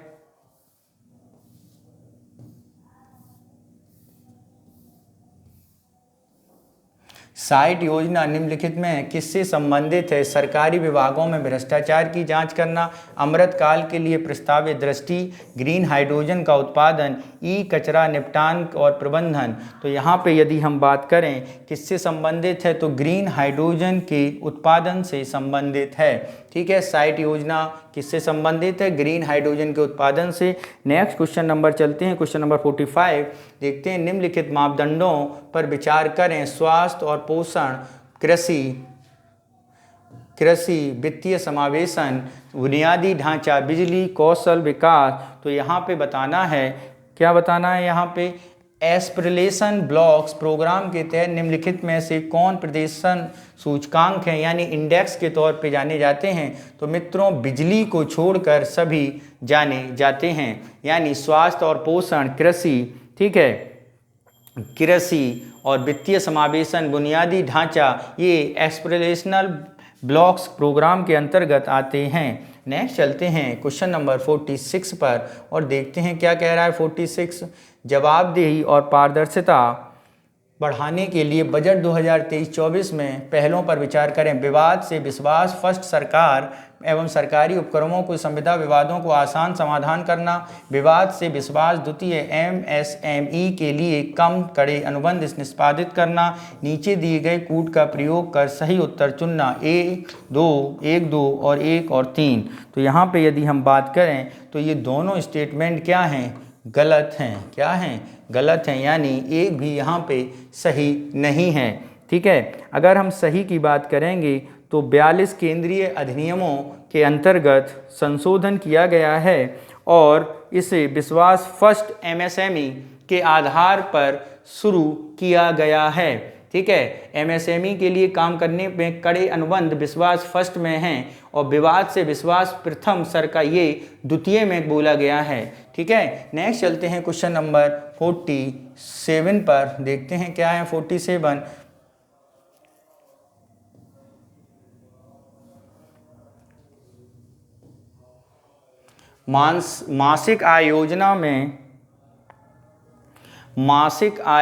साइट योजना निम्नलिखित में किससे संबंधित है? सरकारी विभागों में भ्रष्टाचार की जांच करना, अमृत काल के लिए प्रस्तावित दृष्टि, ग्रीन हाइड्रोजन का उत्पादन, ई कचरा निपटान और प्रबंधन। तो यहाँ पे यदि हम बात करें किससे संबंधित है तो ग्रीन हाइड्रोजन के उत्पादन से संबंधित है। ठीक है, साइट योजना किससे संबंधित है? ग्रीन हाइड्रोजन के उत्पादन से। नेक्स्ट क्वेश्चन नंबर चलते हैं, क्वेश्चन नंबर 45 देखते हैं। निम्नलिखित मापदंडों पर विचार करें। स्वास्थ्य और पोषण, कृषि, वित्तीय समावेशन, बुनियादी ढांचा, बिजली, कौशल विकास। तो यहाँ पे बताना है, क्या बताना है यहाँ पे? एस्पिरेशन ब्लॉक्स प्रोग्राम के तहत निम्नलिखित में से कौन प्रदर्शन सूचकांक है यानी इंडेक्स के तौर पे जाने जाते हैं? तो मित्रों बिजली को छोड़कर सभी जाने जाते हैं, यानी स्वास्थ्य और पोषण, कृषि, ठीक है, कृषि और वित्तीय समावेशन, बुनियादी ढांचा, ये एस्पिरेशनल ब्लॉक्स प्रोग्राम के अंतर्गत आते हैं। नेक्स्ट चलते हैं क्वेश्चन नंबर 46 पर और देखते हैं क्या कह रहा है 46। जवाबदेही और पारदर्शिता बढ़ाने के लिए बजट 2023-24 में पहलों पर विचार करें। विवाद से विश्वास, फर्स्ट सरकार एवं सरकारी उपक्रमों को संविदा विवादों को आसान समाधान करना, विवाद से विश्वास, द्वितीय MSME के लिए कम कड़े अनुबंध निष्पादित करना, नीचे दिए गए कूट का प्रयोग कर सही उत्तर चुनना, 1, 2 और 1 और 3। तो यहाँ पे यदि हम बात करें तो ये दोनों स्टेटमेंट क्या हैं? गलत हैं। क्या हैं? गलत हैं, यानी एक भी यहाँ पे सही नहीं है। ठीक है, अगर हम सही की बात करेंगे तो 42 केंद्रीय अधिनियमों के अंतर्गत संशोधन किया गया है और इसे विश्वास फर्स्ट MSME के आधार पर शुरू किया गया है। ठीक है, MSME के लिए काम करने में कड़े अनुबंध विश्वास फर्स्ट में हैं और विवाद से विश्वास प्रथम सरकार ये द्वितीय में बोला गया है। ठीक है, नेक्स्ट चलते हैं क्वेश्चन नंबर 47 पर, देखते हैं क्या है 47। मासिक आय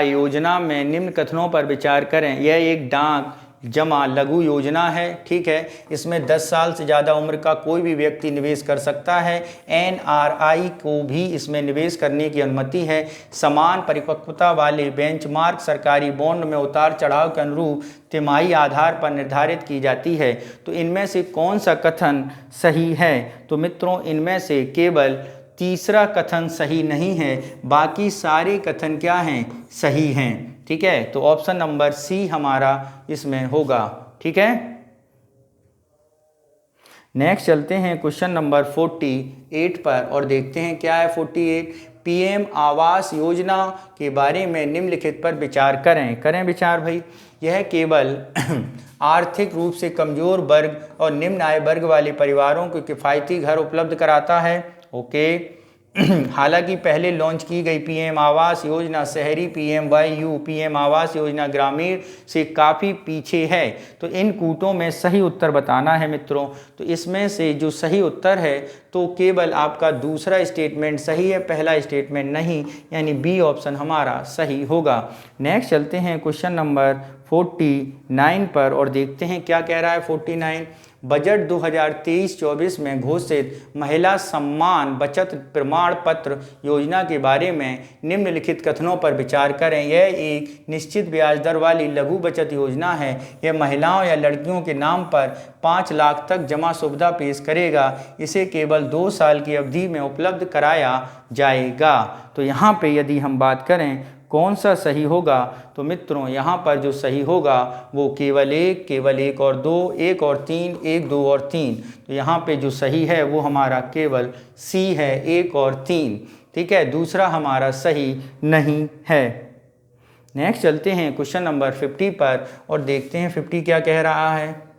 योजना में निम्न कथनों पर विचार करें। यह एक डाक जमा लघु योजना है। ठीक है, इसमें 10 साल से ज़्यादा उम्र का कोई भी व्यक्ति निवेश कर सकता है। NRI को भी इसमें निवेश करने की अनुमति है। समान परिपक्वता वाले बेंचमार्क सरकारी बॉन्ड में उतार चढ़ाव के अनुरूप तिमाही आधार पर निर्धारित की जाती है। तो इनमें से कौन सा कथन सही है? तो मित्रों इनमें से केवल तीसरा कथन सही नहीं है, बाकी सारे कथन क्या हैं? सही हैं। ठीक है, तो ऑप्शन नंबर सी हमारा इसमें होगा। ठीक है, नेक्स्ट चलते हैं क्वेश्चन नंबर 48 पर और देखते हैं क्या है 48। PM आवास योजना के बारे में निम्नलिखित पर विचार करें विचार भाई। यह केवल आर्थिक रूप से कमजोर वर्ग और निम्न आय वर्ग वाले परिवारों को किफ़ायती घर उपलब्ध कराता है। ओके, हालांकि पहले लॉन्च की गई PM आवास योजना शहरी PMYU PM आवास योजना ग्रामीण से काफ़ी पीछे है। तो इन कूटों में सही उत्तर बताना है मित्रों। तो इसमें से जो सही उत्तर है तो केवल आपका दूसरा स्टेटमेंट सही है, पहला स्टेटमेंट नहीं, यानी बी ऑप्शन हमारा सही होगा। नेक्स्ट चलते हैं क्वेश्चन नंबर 49 पर और देखते हैं क्या कह रहा है 49। बजट 2023-24 में घोषित महिला सम्मान बचत प्रमाण पत्र योजना के बारे में निम्नलिखित कथनों पर विचार करें। यह एक निश्चित ब्याज दर वाली लघु बचत योजना है। यह महिलाओं या लड़कियों के नाम पर 5 लाख तक जमा सुविधा पेश करेगा। इसे केवल 2 साल की अवधि में उपलब्ध कराया जाएगा। तो यहाँ पे यदि हम बात करें कौन सा सही होगा, तो मित्रों यहाँ पर जो सही होगा वो केवल एक और 2, 1 और 3, 1, 2 और 3। तो यहाँ पे जो सही है वो हमारा केवल सी है, 1 और 3। ठीक है, दूसरा हमारा सही नहीं है। नेक्स्ट चलते हैं क्वेश्चन नंबर 50 पर और देखते हैं 50 क्या कह रहा है।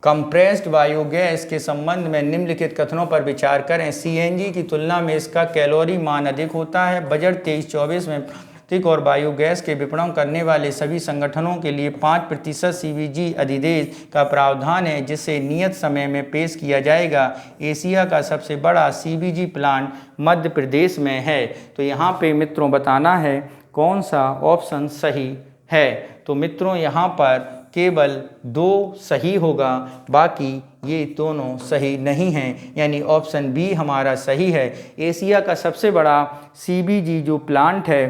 कंप्रेस्ड बायोगैस के संबंध में निम्नलिखित कथनों पर विचार करें। CNG की तुलना में इसका कैलोरी मान अधिक होता है। बजट 23-24 में प्राकृतिक और बायोगैस के विपणन करने वाले सभी संगठनों के लिए 5% CBG अधिदेश का प्रावधान है, जिसे नियत समय में पेश किया जाएगा। एशिया का सबसे बड़ा CBG प्लांट मध्य प्रदेश में है। तो यहाँ पे मित्रों बताना है कौन सा ऑप्शन सही है। तो मित्रों यहाँ पर केवल 2 सही होगा, बाकी ये दोनों सही नहीं हैं, यानी ऑप्शन बी हमारा सही है। एशिया का सबसे बड़ा CBG जो प्लांट है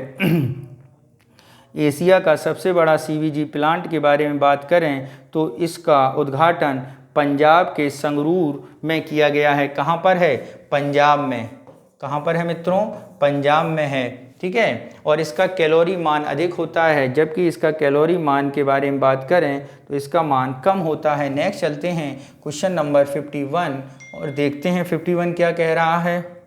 एशिया का सबसे बड़ा CBG प्लांट के बारे में बात करें तो इसका उद्घाटन पंजाब के संगरूर में किया गया है। कहाँ पर है? पंजाब में। कहाँ पर है मित्रों? पंजाब में है, ठीक है। और इसका कैलोरी मान अधिक होता है, जबकि इसका कैलोरी मान के बारे में बात करें तो इसका मान कम होता है। नेक्स्ट चलते हैं क्वेश्चन नंबर 51 और देखते हैं 51 क्या कह रहा है।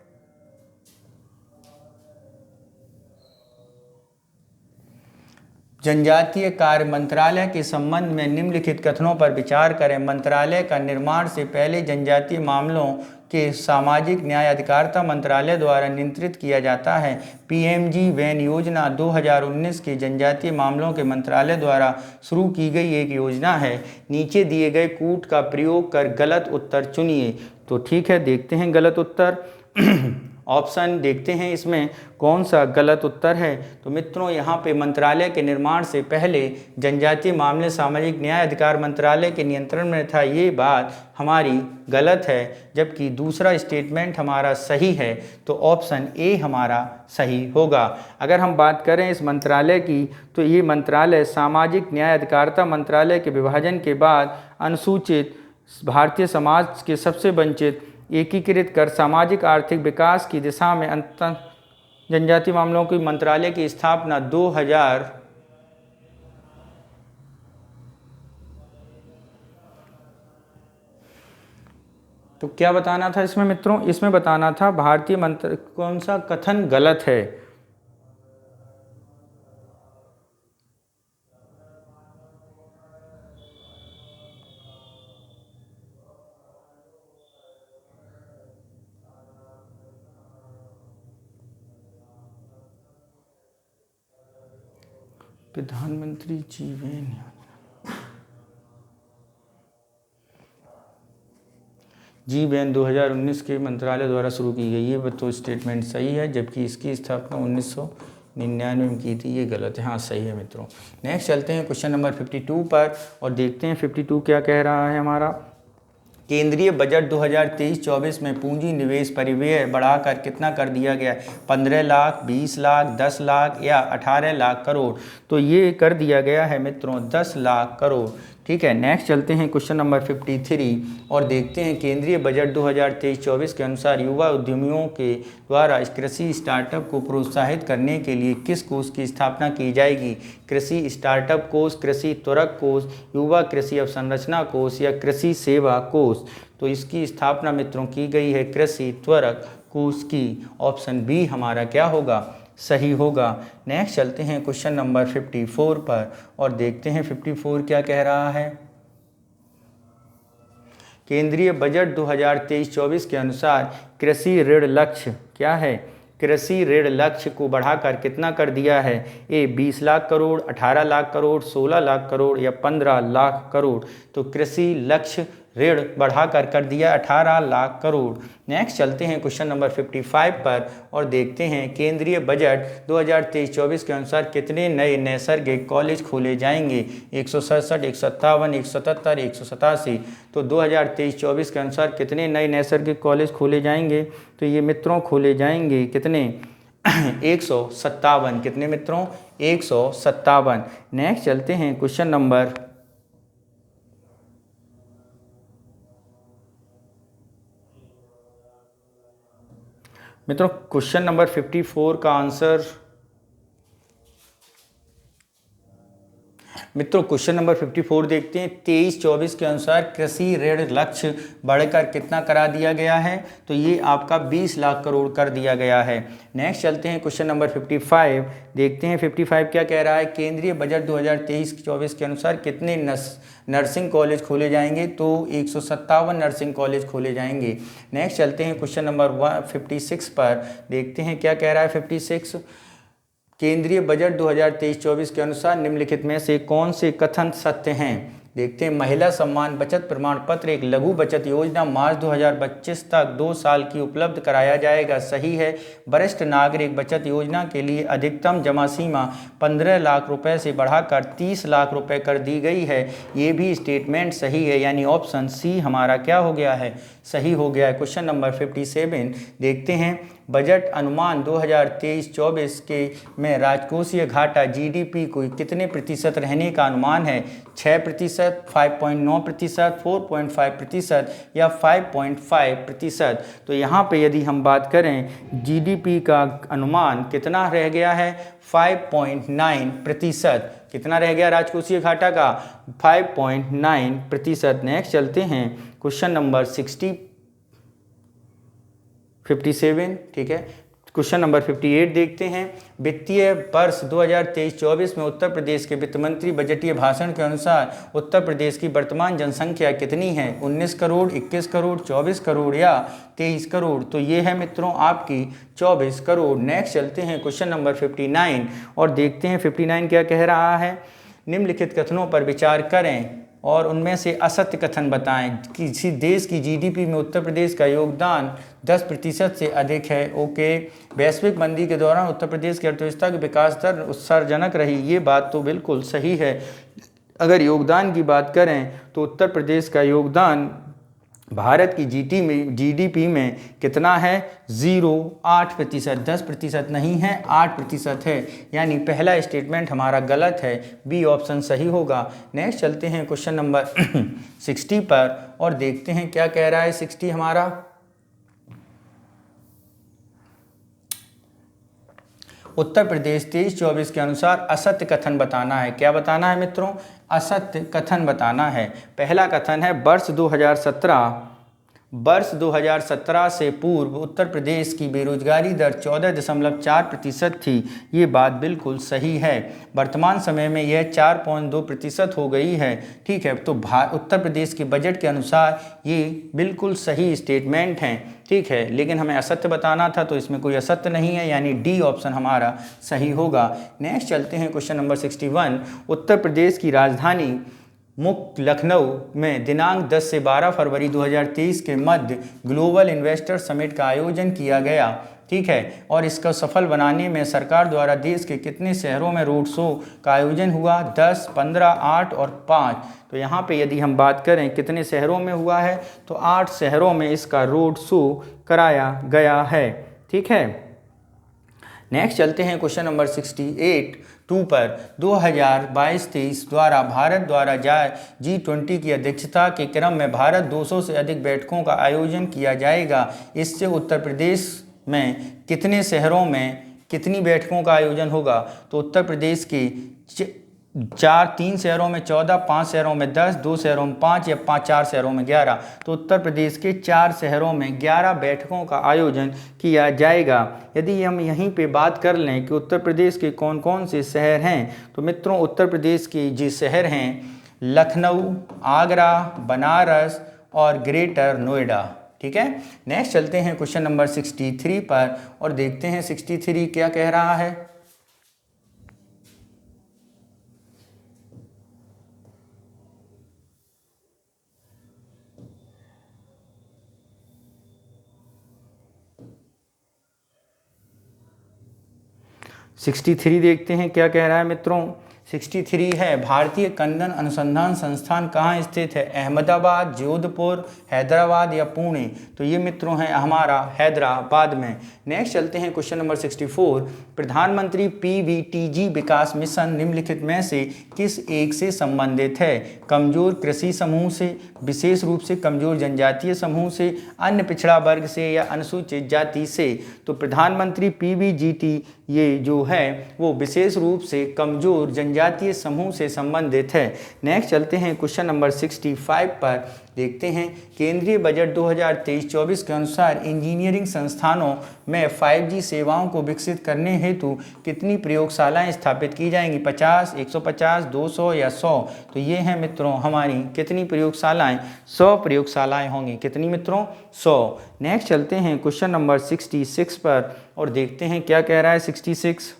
जनजातीय कार्य मंत्रालय के संबंध में निम्नलिखित कथनों पर विचार करें। मंत्रालय का निर्माण से पहले जनजातीय मामलों के सामाजिक न्याय अधिकारिता मंत्रालय द्वारा नियंत्रित किया जाता है। PMG-WAN योजना 2019 के जनजातीय मामलों के मंत्रालय द्वारा शुरू की गई एक योजना है। नीचे दिए गए कूट का प्रयोग कर गलत उत्तर चुनिए। तो ठीक है, देखते हैं गलत उत्तर। ऑप्शन देखते हैं इसमें कौन सा गलत उत्तर है। तो मित्रों यहाँ पे मंत्रालय के निर्माण से पहले जनजातीय मामले सामाजिक न्याय अधिकार मंत्रालय के नियंत्रण में था, ये बात हमारी गलत है, जबकि दूसरा स्टेटमेंट हमारा सही है। तो ऑप्शन ए हमारा सही होगा। अगर हम बात करें इस मंत्रालय की तो ये मंत्रालय सामाजिक न्याय अधिकारिता मंत्रालय के विभाजन के बाद अनुसूचित भारतीय समाज के सबसे वंचित एकीकृत कर सामाजिक आर्थिक विकास की दिशा में अंतर जनजातीय मामलों की मंत्रालय की स्थापना 2000 तो क्या बताना था इसमें मित्रों? इसमें बताना था भारतीय मंत्र कौन सा कथन गलत है। प्रधानमंत्री जीवन जी-WAN 2019 के मंत्रालय द्वारा शुरू की गई। ये तो स्टेटमेंट सही है, जबकि इसकी स्थापना 1999 में की थी, ये गलत है। हाँ सही है मित्रों। नेक्स्ट चलते हैं क्वेश्चन नंबर 52 पर और देखते हैं 52 क्या कह रहा है हमारा। केंद्रीय बजट 2023-24 में पूंजी निवेश परिव्यय बढ़ाकर कितना कर दिया गया? 15 लाख, 20 लाख, 10 लाख या 18 लाख करोड़। तो ये कर दिया गया है मित्रों 10 लाख करोड़, ठीक है। नेक्स्ट चलते हैं क्वेश्चन नंबर 53 और देखते हैं केंद्रीय बजट 2023-24 के अनुसार युवा उद्यमियों के द्वारा कृषि स्टार्टअप को प्रोत्साहित करने के लिए किस कोष की स्थापना की जाएगी? कृषि स्टार्टअप कोष, कृषि त्वरक कोष, युवा कृषि अवसंरचना कोष या कृषि सेवा कोष। तो इसकी स्थापना मित्रों की गई है कृषि त्वरक कोष की। ऑप्शन बी हमारा क्या होगा? सही होगा। नेक्स्ट चलते हैं क्वेश्चन नंबर 54 पर और देखते हैं 54 क्या कह रहा है। केंद्रीय बजट 2023-24 के अनुसार कृषि ऋण लक्ष्य क्या है? कृषि ऋण लक्ष्य को बढ़ाकर कितना कर दिया है? ए 20 लाख करोड़, 18 लाख करोड़, 16 लाख करोड़ या 15 लाख करोड़। तो कृषि लक्ष्य ऋण बढ़ाकर कर दिया 18 लाख करोड़। नेक्स्ट चलते हैं क्वेश्चन नंबर 55 पर और देखते हैं केंद्रीय बजट 2023-24 के अनुसार कितने नए नैसर्गिक कॉलेज खोले जाएंगे? 167, 157, 177, 187। तो 2023-24 के अनुसार कितने नए नैसर्गिक कॉलेज खोले जाएंगे? तो ये मित्रों खोले जाएंगे कितने? 157। कितने मित्रों? 157। नेक्स्ट चलते हैं क्वेश्चन नंबर मित्रों क्वेश्चन नंबर 54 का आंसर मित्रों क्वेश्चन नंबर 54 देखते हैं। 23-24 के अनुसार कृषि ऋण लक्ष्य बढ़कर कितना करा दिया गया है? तो ये आपका 20 लाख करोड़ कर दिया गया है। नेक्स्ट चलते हैं क्वेश्चन नंबर 55 देखते हैं 55 क्या कह रहा है। केंद्रीय बजट 2023-24 के अनुसार कितने नर्सिंग कॉलेज खोले जाएंगे? तो 157 नर्सिंग कॉलेज खोले जाएंगे। नेक्स्ट चलते हैं क्वेश्चन नंबर 56 पर देखते हैं क्या कह रहा है 56। केंद्रीय बजट 2023-24 के अनुसार निम्नलिखित में से कौन से कथन सत्य हैं? देखते हैं। महिला सम्मान बचत प्रमाण पत्र एक लघु बचत योजना मार्च 2025 तक 2 साल की उपलब्ध कराया जाएगा, सही है। वरिष्ठ नागरिक बचत योजना के लिए अधिकतम जमा सीमा 15 लाख रुपए से बढ़ाकर 30 लाख रुपए कर दी गई है, ये भी स्टेटमेंट सही है, यानी ऑप्शन सी हमारा क्या हो गया है, सही हो गया है। क्वेश्चन नंबर 57 देखते हैं। बजट अनुमान 2023-24 के में राजकोषीय घाटा जीडीपी को कितने प्रतिशत रहने का अनुमान है? 6%, 5.9%, 4.5% या 5.5%। तो यहाँ पे यदि हम बात करें जीडीपी का अनुमान कितना रह गया है? 5.9%। कितना रह गया राजकोषीय घाटा का? 5.9%। नेक्स्ट चलते हैं क्वेश्चन नंबर 57, ठीक है। क्वेश्चन नंबर 58 देखते हैं। वित्तीय वर्ष 2023-24 में उत्तर प्रदेश के वित्त मंत्री बजटीय भाषण के अनुसार उत्तर प्रदेश की वर्तमान जनसंख्या कितनी है? 19 करोड़, 21 करोड़, 24 करोड़ या 23 करोड़? तो ये है मित्रों आपकी 24 करोड़। नेक्स्ट चलते हैं क्वेश्चन नंबर 59 और देखते हैं 59 क्या कह रहा है। निम्नलिखित कथनों पर विचार करें और उनमें से असत्य कथन बताएं। किसी देश की जीडीपी में उत्तर प्रदेश का योगदान 10% से अधिक है। ओके। वैश्विक मंदी के दौरान उत्तर प्रदेश की अर्थव्यवस्था की विकास दर उत्साहजनक रही, ये बात तो बिल्कुल सही है। अगर योगदान की बात करें तो उत्तर प्रदेश का योगदान भारत की जीडीपी में कितना है? 0.8%। 10% नहीं है, 8% है, यानी पहला स्टेटमेंट हमारा गलत है, बी ऑप्शन सही होगा। नेक्स्ट चलते हैं क्वेश्चन नंबर 60 पर और देखते हैं क्या कह रहा है 60 हमारा। उत्तर प्रदेश 23-24 के अनुसार असत्य कथन बताना है। क्या बताना है मित्रों? असत्य कथन बताना है। पहला कथन है वर्ष 2017 से पूर्व उत्तर प्रदेश की बेरोजगारी दर 14.4% थी। ये बात बिल्कुल सही है। वर्तमान समय में यह 4.2% हो गई है। ठीक है, तो उत्तर प्रदेश के बजट के अनुसार ये बिल्कुल सही स्टेटमेंट हैं। ठीक है, लेकिन हमें असत्य बताना था तो इसमें कोई असत्य नहीं है, यानी डी ऑप्शन हमारा सही होगा। नेक्स्ट चलते हैं क्वेश्चन नंबर 61। उत्तर प्रदेश की राजधानी मुख्य लखनऊ में दिनांक 10 से 12 फरवरी 2023 के मध्य ग्लोबल इन्वेस्टर समिट का आयोजन किया गया। ठीक है, और इसका सफल बनाने में सरकार द्वारा देश के कितने शहरों में रोड शो का आयोजन हुआ? 10, 15, 8 और 5। तो यहाँ पे यदि हम बात करें कितने शहरों में हुआ है तो 8 शहरों में इसका रोड शो कराया गया है। ठीक है, नेक्स्ट चलते हैं क्वेश्चन नंबर 68 पर। 2022-23 द्वारा भारत द्वारा G20 की अध्यक्षता के क्रम में भारत 200 से अधिक बैठकों का आयोजन किया जाएगा। इससे उत्तर प्रदेश में कितने शहरों में कितनी बैठकों का आयोजन होगा? तो उत्तर प्रदेश की 3 शहरों में 14, 5 शहरों में 10, 2 शहरों में 5 या 4 शहरों में 11। तो उत्तर प्रदेश के 4 शहरों में 11 बैठकों का आयोजन किया जाएगा। यदि हम यहीं पे बात कर लें कि उत्तर प्रदेश के कौन कौन से शहर हैं, तो मित्रों उत्तर प्रदेश के जो शहर हैं लखनऊ, आगरा, बनारस और ग्रेटर नोएडा। ठीक है, नेक्स्ट चलते हैं क्वेश्चन नंबर 63 पर और देखते हैं 63 क्या कह रहा है। देखते हैं क्या कह रहा है मित्रों। 63 है भारतीय कंदन अनुसंधान संस्थान कहाँ स्थित है? अहमदाबाद, जोधपुर, हैदराबाद या पुणे? तो ये मित्रों है हमारा हैदराबाद में। नेक्स्ट चलते हैं क्वेश्चन नंबर 64। प्रधानमंत्री PVTG विकास मिशन निम्नलिखित में से किस एक से संबंधित है? कमजोर कृषि समूह से, विशेष रूप से कमजोर जनजातीय समूह से, अन्य पिछड़ा वर्ग से या अनुसूचित जाति से? तो प्रधानमंत्री PVGT ये जो है वो विशेष रूप से कमजोर जनजातीय समूह से संबंधित है। नेक्स्ट चलते हैं क्वेश्चन नंबर 65 पर। देखते हैं केंद्रीय बजट 2023-24 के अनुसार इंजीनियरिंग संस्थानों में 5G सेवाओं को विकसित करने हेतु कितनी प्रयोगशालाएं स्थापित की जाएंगी? 50, 150, 200 या 100? तो ये हैं मित्रों हमारी कितनी प्रयोगशालाएं? 100 प्रयोगशालाएं होंगी। कितनी मित्रों? 100। नेक्स्ट चलते हैं क्वेश्चन नंबर 66 पर और देखते हैं क्या कह रहा है 66।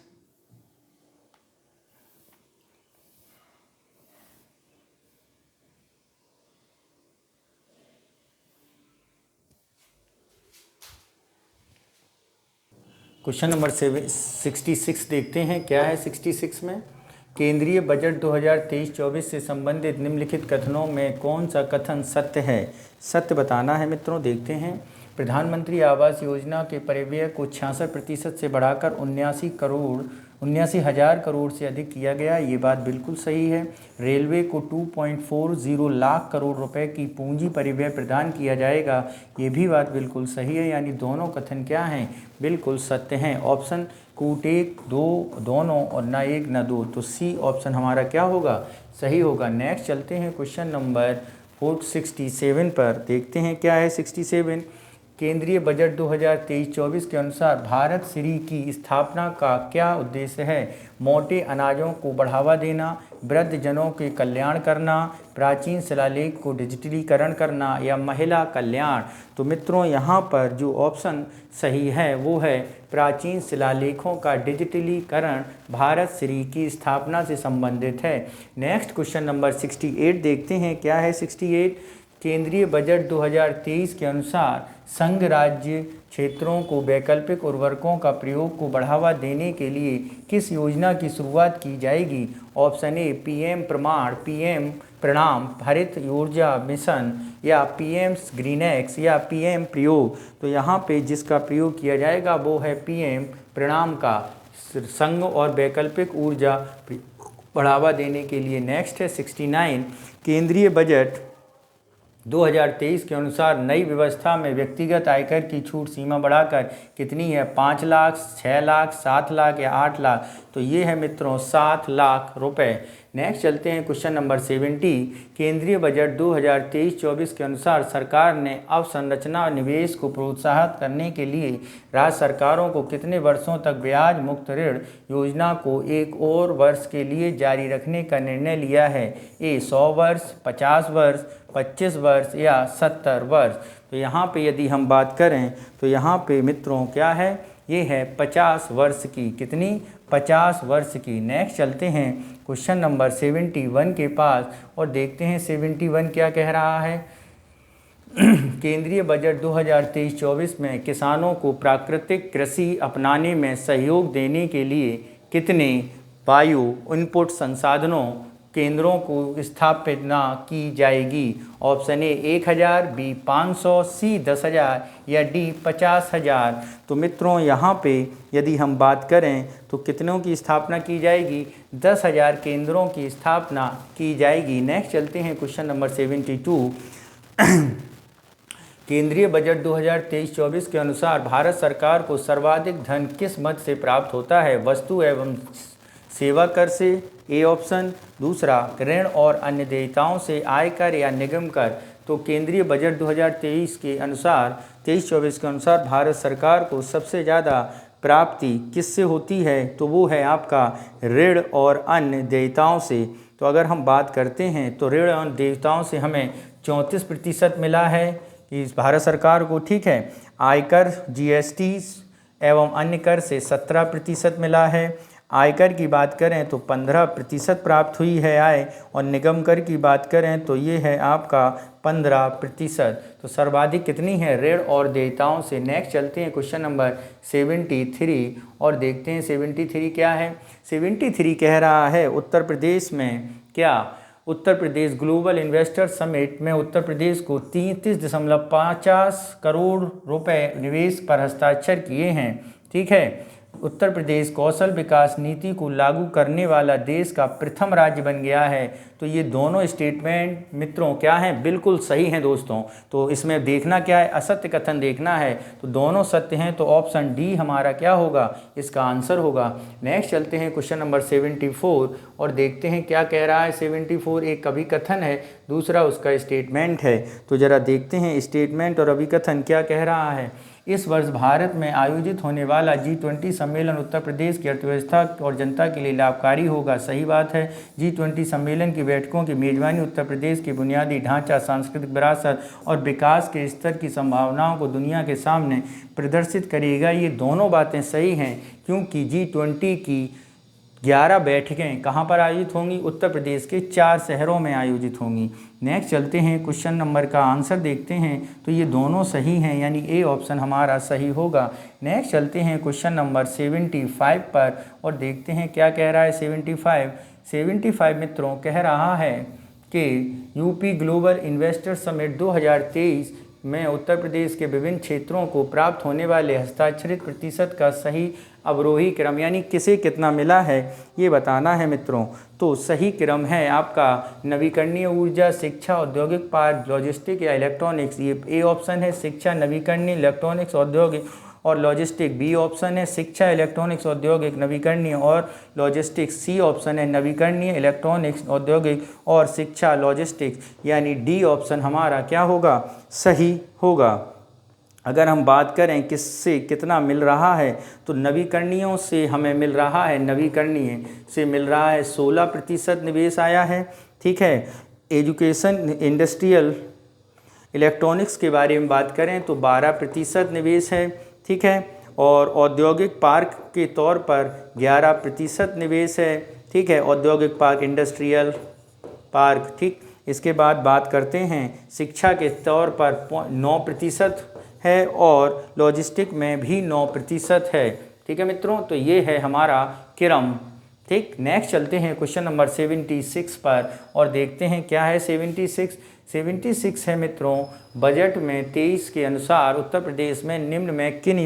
क्वेश्चन नंबर 66 देखते हैं क्या है 66 में। केंद्रीय बजट 2023-24 से संबंधित निम्नलिखित कथनों में कौन सा कथन सत्य है? सत्य बताना है मित्रों। देखते हैं। प्रधानमंत्री आवास योजना के परिव्यय को 66% से बढ़ाकर 79,000 करोड़ से अधिक किया गया, ये बात बिल्कुल सही है। रेलवे को 2.40 लाख करोड़ रुपए की पूंजी परिव्यय प्रदान किया जाएगा, ये भी बात बिल्कुल सही है। यानी दोनों कथन क्या हैं? बिल्कुल सत्य हैं। ऑप्शन कूट एक दो दोनों और ना एक ना दो, तो सी ऑप्शन हमारा क्या होगा? सही होगा। नेक्स्ट चलते हैं क्वेश्चन नंबर 67 पर। देखते हैं क्या है 67। केंद्रीय बजट 2023-24 के अनुसार भारत श्री की स्थापना का क्या उद्देश्य है? मोटे अनाजों को बढ़ावा देना, वृद्धजनों के कल्याण करना, प्राचीन शिलालेख को डिजिटलीकरण करना या महिला कल्याण। तो मित्रों यहाँ पर जो ऑप्शन सही है वो है प्राचीन शिलालेखों का डिजिटलीकरण भारत श्री की स्थापना से संबंधित है। नेक्स्ट क्वेश्चन नंबर 68 देखते हैं क्या है 68। केंद्रीय बजट 2023 के अनुसार संघ राज्य क्षेत्रों को वैकल्पिक उर्वरकों का प्रयोग को बढ़ावा देने के लिए किस योजना की शुरुआत की जाएगी? ऑप्शन ए पीएम प्रणाम हरित ऊर्जा मिशन या पीएम ग्रीनएक्स या पीएम प्रयोग। तो यहाँ पे जिसका प्रयोग किया जाएगा वो है पीएम प्रणाम का, संघ और वैकल्पिक ऊर्जा बढ़ावा देने के लिए। नेक्स्ट है 69। केंद्रीय बजट 2023 के अनुसार नई व्यवस्था में व्यक्तिगत आयकर की छूट सीमा बढ़ाकर कितनी है? 5 लाख, 6 लाख, 7 लाख या 8 लाख। तो ये है मित्रों 7 लाख रुपए। नेक्स्ट चलते हैं क्वेश्चन नंबर 70। केंद्रीय बजट 2023-24 के अनुसार सरकार ने अवसंरचना निवेश को प्रोत्साहित करने के लिए राज्य सरकारों को कितने वर्षों तक ब्याज मुक्त ऋण योजना को एक और वर्ष के लिए जारी रखने का निर्णय लिया है? ए 100 वर्ष, 50 वर्ष, 25 वर्ष या 70 वर्ष। तो यहाँ पे यदि हम बात करें तो यहाँ पे मित्रों क्या है? ये है 50 वर्ष की। कितनी? 50 वर्ष की। नेक्स्ट चलते हैं क्वेश्चन नंबर 71 के पास और देखते हैं 71 क्या कह रहा है। केंद्रीय बजट 2023-24 में किसानों को प्राकृतिक कृषि अपनाने में सहयोग देने के लिए कितने बायो इनपुट संसाधनों केंद्रों को स्थापना की जाएगी? ऑप्शन ए 1000, बी 500, सी 10,000 या डी 50,000। तो मित्रों यहाँ पे यदि हम बात करें तो कितनों की स्थापना की जाएगी? 10,000 केंद्रों की स्थापना की जाएगी। नेक्स्ट चलते हैं क्वेश्चन नंबर 72। केंद्रीय बजट 2023-24 के अनुसार भारत सरकार को सर्वाधिक धन किस मद से प्राप्त होता है? वस्तु एवं सेवा कर से ए ऑप्शन, दूसरा ऋण और अन्य देयताओं से, आयकर या निगम कर। तो केंद्रीय बजट 2023 के अनुसार 23-24 के अनुसार भारत सरकार को सबसे ज़्यादा प्राप्ति किससे होती है? तो वो है आपका ऋण और अन्य देयताओं से। तो अगर हम बात करते हैं तो ऋण और देयताओं से हमें 34% मिला है इस भारत सरकार को, ठीक है। आयकर जीएसटी एवं अन्य कर से 17% मिला है। आयकर की बात करें तो 15% प्राप्त हुई है आय, और निगम कर की बात करें तो ये है आपका 15%। तो सर्वाधिक कितनी है? ऋण और देयताओं से। नेक्स्ट चलते हैं क्वेश्चन नंबर 73 और देखते हैं 73 क्या है। 73 कह रहा है उत्तर प्रदेश में क्या? Uttar Pradesh global investor summit में उत्तर प्रदेश को 33.50 करोड़ रुपए निवेश पर हस्ताक्षर किए हैं, ठीक है। उत्तर प्रदेश कौशल विकास नीति को लागू करने वाला देश का प्रथम राज्य बन गया है। तो ये दोनों स्टेटमेंट मित्रों क्या हैं? बिल्कुल सही हैं दोस्तों। तो इसमें देखना क्या है? असत्य कथन देखना है। तो दोनों सत्य हैं, तो ऑप्शन डी हमारा क्या होगा? इसका आंसर होगा। नेक्स्ट चलते हैं क्वेश्चन नंबर 74 और देखते हैं क्या कह रहा है 74। एक अभिकथन है, दूसरा उसका स्टेटमेंट है। तो ज़रा देखते हैं स्टेटमेंट और अभिकथन क्या कह रहा है। इस वर्ष भारत में आयोजित होने वाला G20 सम्मेलन उत्तर प्रदेश की अर्थव्यवस्था और जनता के लिए लाभकारी होगा। सही बात है। G20 सम्मेलन की बैठकों की मेजबानी उत्तर प्रदेश के बुनियादी ढांचा, सांस्कृतिक विरासत और विकास के स्तर की संभावनाओं को दुनिया के सामने प्रदर्शित करेगा। ये दोनों बातें सही हैं, क्योंकि G20 की 11 बैठकें कहाँ पर आयोजित होंगी? उत्तर प्रदेश के 4 शहरों में आयोजित होंगी। नेक्स्ट चलते हैं क्वेश्चन नंबर का आंसर देखते हैं, तो ये दोनों सही हैं, यानी ए ऑप्शन हमारा सही होगा। नेक्स्ट चलते हैं क्वेश्चन नंबर 75 पर और देखते हैं क्या कह रहा है 75 मित्रों कह रहा है कि यूपी ग्लोबल इन्वेस्टर समिट 2023 में उत्तर प्रदेश के विभिन्न क्षेत्रों को प्राप्त होने वाले हस्ताक्षरित प्रतिशत का सही अवरोही क्रम, यानी किसे कितना मिला है ये बताना है मित्रों। तो सही क्रम है आपका नवीकरणीय ऊर्जा, शिक्षा, औद्योगिक पार्क, लॉजिस्टिक या इलेक्ट्रॉनिक्स। ये ए ऑप्शन है शिक्षा, नवीकरणीय, इलेक्ट्रॉनिक्स, औद्योगिक और लॉजिस्टिक। बी ऑप्शन है शिक्षा, इलेक्ट्रॉनिक्स, औद्योगिक, नवीकरणीय और लॉजिस्टिक्स। सी ऑप्शन है नवीकरणीय, इलेक्ट्रॉनिक्स, औद्योगिक और शिक्षा, लॉजिस्टिक्स, यानी डी ऑप्शन हमारा क्या होगा, सही होगा। अगर हम बात करें किससे कितना मिल रहा है, तो नवीकरणीयों से हमें मिल रहा है, नवीकरणीय से मिल रहा है 16% निवेश आया है, ठीक है। एजुकेशन, इंडस्ट्रियल, इलेक्ट्रॉनिक्स के बारे में बात करें तो 12% निवेश है, ठीक है। और औद्योगिक पार्क के तौर पर 11% निवेश है, ठीक है। औद्योगिक पार्क, इंडस्ट्रियल पार्क, ठीक। इसके बाद बात करते हैं शिक्षा के तौर पर 9% है और लॉजिस्टिक में भी 9% है, ठीक है मित्रों। तो ये है हमारा क्रम, ठीक। नेक्स्ट चलते हैं क्वेश्चन नंबर 76 पर और देखते हैं क्या है 76 है मित्रों, बजट में 23 के अनुसार उत्तर प्रदेश में निम्न में किन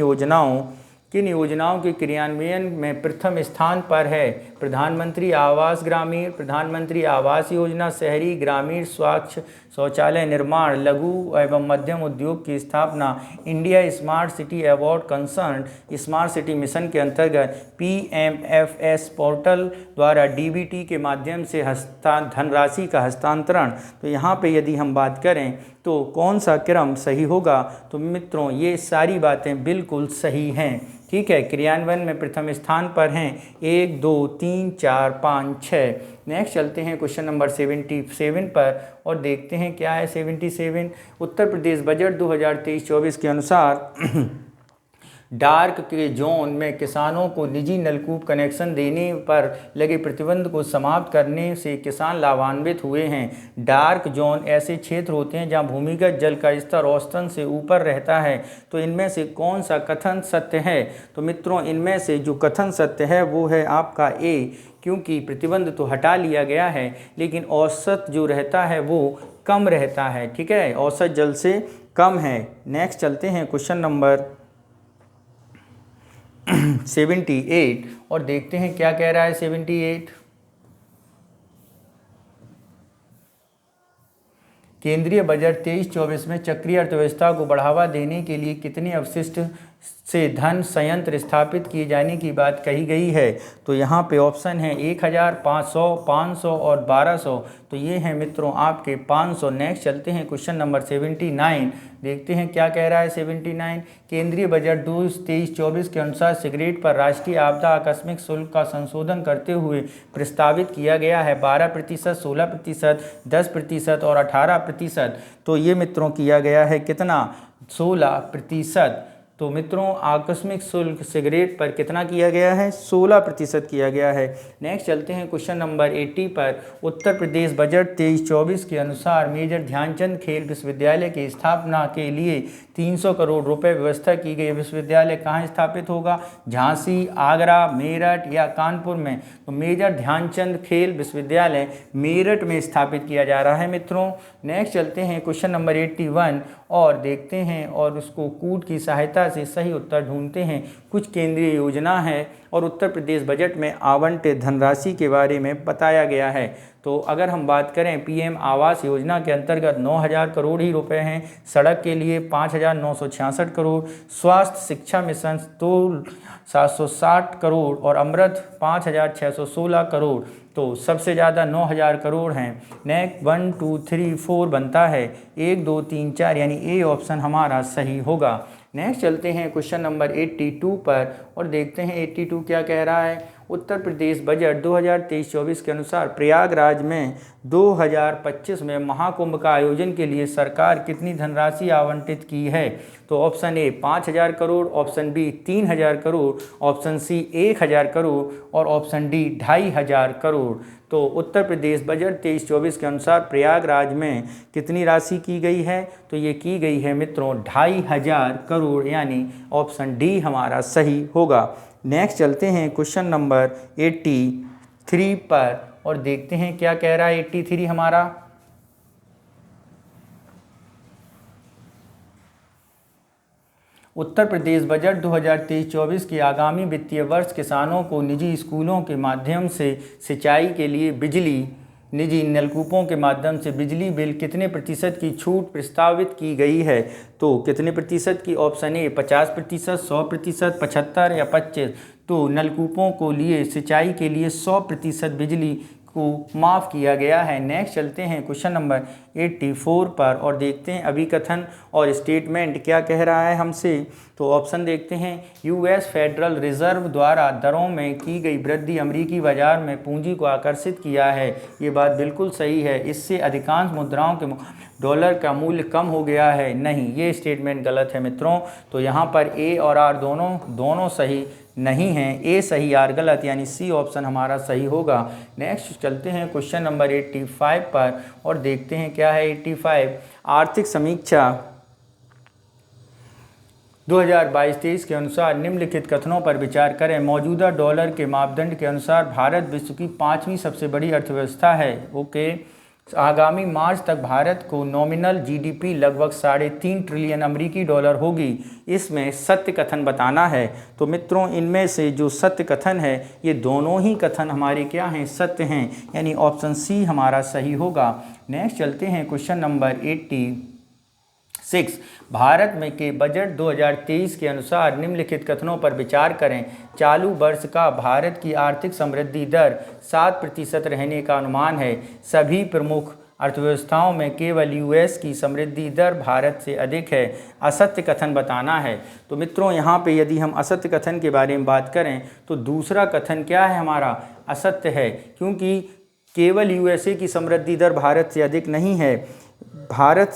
योजनाओं के क्रियान्वयन में प्रथम स्थान पर है। प्रधानमंत्री आवास ग्रामीण, प्रधानमंत्री आवास योजना, शहरी ग्रामीण स्वच्छ शौचालय निर्माण, लघु एवं मध्यम उद्योग की स्थापना, India smart city award concern smart city mission के अंतर्गत PMFS पोर्टल द्वारा DBT के माध्यम से धनराशि का हस्तांतरण। तो यहाँ पे यदि हम बात करें तो कौन सा क्रम सही होगा, तो मित्रों ये सारी बातें बिल्कुल सही हैं, ठीक है। क्रियान्वयन में प्रथम स्थान पर हैं 1, 2, 3, 4, 5, 6। नेक्स्ट चलते हैं क्वेश्चन नंबर 77 पर और देखते हैं क्या है 77। उत्तर प्रदेश बजट 2023-24 के अनुसार डार्क के जोन में किसानों को निजी नलकूप कनेक्शन देने पर लगे प्रतिबंध को समाप्त करने से किसान लाभान्वित हुए हैं। डार्क जोन ऐसे क्षेत्र होते हैं जहां भूमिगत जल का स्तर औसतन से ऊपर रहता है। तो इनमें से कौन सा कथन सत्य है, तो मित्रों इनमें से जो कथन सत्य है वो है आपका ए, क्योंकि प्रतिबंध तो हटा लिया गया है लेकिन औसत जो रहता है वो कम रहता है, ठीक है, औसत जल से कम है। नेक्स्ट चलते हैं क्वेश्चन नंबर 78 और देखते हैं क्या कह रहा है 78। केंद्रीय बजट 23-24 में चक्रीय अर्थव्यवस्था को बढ़ावा देने के लिए कितने अवशिष्ट से धन संयंत्र स्थापित किए जाने की बात कही गई है। तो यहाँ पे ऑप्शन है 1000, 500, 500 और 1200। तो ये हैं मित्रों आपके 500। नेक्स्ट चलते हैं क्वेश्चन नंबर 79, देखते हैं क्या कह रहा है 79। केंद्रीय बजट 23-24 के अनुसार सिगरेट पर राष्ट्रीय आपदा आकस्मिक शुल्क का संशोधन करते हुए प्रस्तावित किया गया है 12%, 16%, 10% और 18%। तो ये मित्रों किया गया है कितना, 16%। तो मित्रों आकस्मिक शुल्क सिगरेट पर कितना किया गया है, 16% किया गया है। नेक्स्ट चलते हैं क्वेश्चन नंबर 80 पर। उत्तर प्रदेश बजट 23-24 के अनुसार मेजर ध्यानचंद खेल विश्वविद्यालय की स्थापना के लिए 300 करोड़ रुपए व्यवस्था की गई। विश्वविद्यालय कहाँ स्थापित होगा, झांसी, आगरा, मेरठ या कानपुर में। तो मेजर ध्यानचंद खेल विश्वविद्यालय मेरठ में स्थापित किया जा रहा है मित्रों। नेक्स्ट चलते हैं क्वेश्चन नंबर 81 और देखते हैं और उसको कूट की सहायता से सही उत्तर ढूंढते हैं। कुछ केंद्रीय योजना है और उत्तर प्रदेश बजट में आवंटित धनराशि के बारे में बताया गया है। तो अगर हम बात करें PM आवास योजना के अंतर्गत 9000 करोड़ ही रुपए हैं, सड़क के लिए 5966 करोड़, स्वास्थ्य शिक्षा मिशन 2760 करोड़ और अमृत 5616 करोड़। तो सबसे ज़्यादा 9000 करोड़ हैं। नेक्स्ट 1, 2, 3, 4 बनता है 1, 2, 3, 4, यानी ए ऑप्शन हमारा सही होगा। नेक्स्ट चलते हैं क्वेश्चन नंबर 82 पर और देखते हैं 82 क्या कह रहा है। उत्तर प्रदेश बजट 2023-24 के अनुसार प्रयागराज में 2025 में महाकुंभ का आयोजन के लिए सरकार कितनी धनराशि आवंटित की है? तो option A 5,000 crore, option B 3,000 crore, option C 1,000 crore और ऑप्शन डी 2,500 करोड़। तो उत्तर प्रदेश बजट 23-24 के अनुसार प्रयागराज में कितनी राशि की गई है? तो ये की गई है मित्रों 2,500 करोड़, यानी ऑप्शन डी हमारा सही होगा। नेक्स्ट चलते हैं क्वेश्चन नंबर 83 पर और देखते हैं क्या कह रहा है 83 हमारा। उत्तर प्रदेश बजट 2023-24 के आगामी वित्तीय वर्ष किसानों को निजी स्कूलों के माध्यम से सिंचाई के लिए निजी नलकूपों के माध्यम से बिजली बिल कितने प्रतिशत की छूट प्रस्तावित की गई है? तो कितने प्रतिशत की? ऑप्शन ए 50%, 100%, 75 या 25। तो नलकूपों को लिए सिंचाई के लिए 100% बिजली को माफ़ किया गया है। नेक्स्ट चलते हैं क्वेश्चन नंबर 84 पर और देखते हैं अभिकथन और स्टेटमेंट क्या कह रहा है हमसे। तो ऑप्शन देखते हैं, यूएस फेडरल रिजर्व द्वारा दरों में की गई वृद्धि अमेरिकी बाजार में पूंजी को आकर्षित किया है। ये बात बिल्कुल सही है। इससे अधिकांश मुद्राओं के डॉलर का मूल्य कम हो गया है। नहीं, ये स्टेटमेंट गलत है मित्रों। तो यहाँ पर ए और आर दोनों सही नहीं है। ए सही आर गलत, यानी सी ऑप्शन हमारा सही होगा। नेक्स्ट चलते हैं क्वेश्चन नंबर 85 पर और देखते हैं क्या है 85। आर्थिक समीक्षा 2022-23 के अनुसार निम्नलिखित कथनों पर विचार करें। मौजूदा डॉलर के मापदंड के अनुसार भारत विश्व की 5वीं सबसे बड़ी अर्थव्यवस्था है। ओके, आगामी मार्च तक भारत को नॉमिनल जीडीपी लगभग 3.5 ट्रिलियन अमेरिकी डॉलर होगी। इसमें सत्य कथन बताना है। तो मित्रों इनमें से जो सत्य कथन है ये दोनों ही कथन हमारे क्या हैं? सत्य हैं, यानी ऑप्शन सी हमारा सही होगा। नेक्स्ट चलते हैं क्वेश्चन नंबर 86। भारत में के बजट 2023 के अनुसार निम्नलिखित कथनों पर विचार करें। चालू वर्ष का भारत की आर्थिक समृद्धि दर 7% रहने का अनुमान है। सभी प्रमुख अर्थव्यवस्थाओं में केवल यूएस की समृद्धि दर भारत से अधिक है। असत्य कथन बताना है। तो मित्रों यहाँ पे यदि हम असत्य कथन के बारे में बात करें तो दूसरा कथन क्या है हमारा? असत्य है, क्योंकि केवल यूएसए की समृद्धि दर भारत से अधिक नहीं है। भारत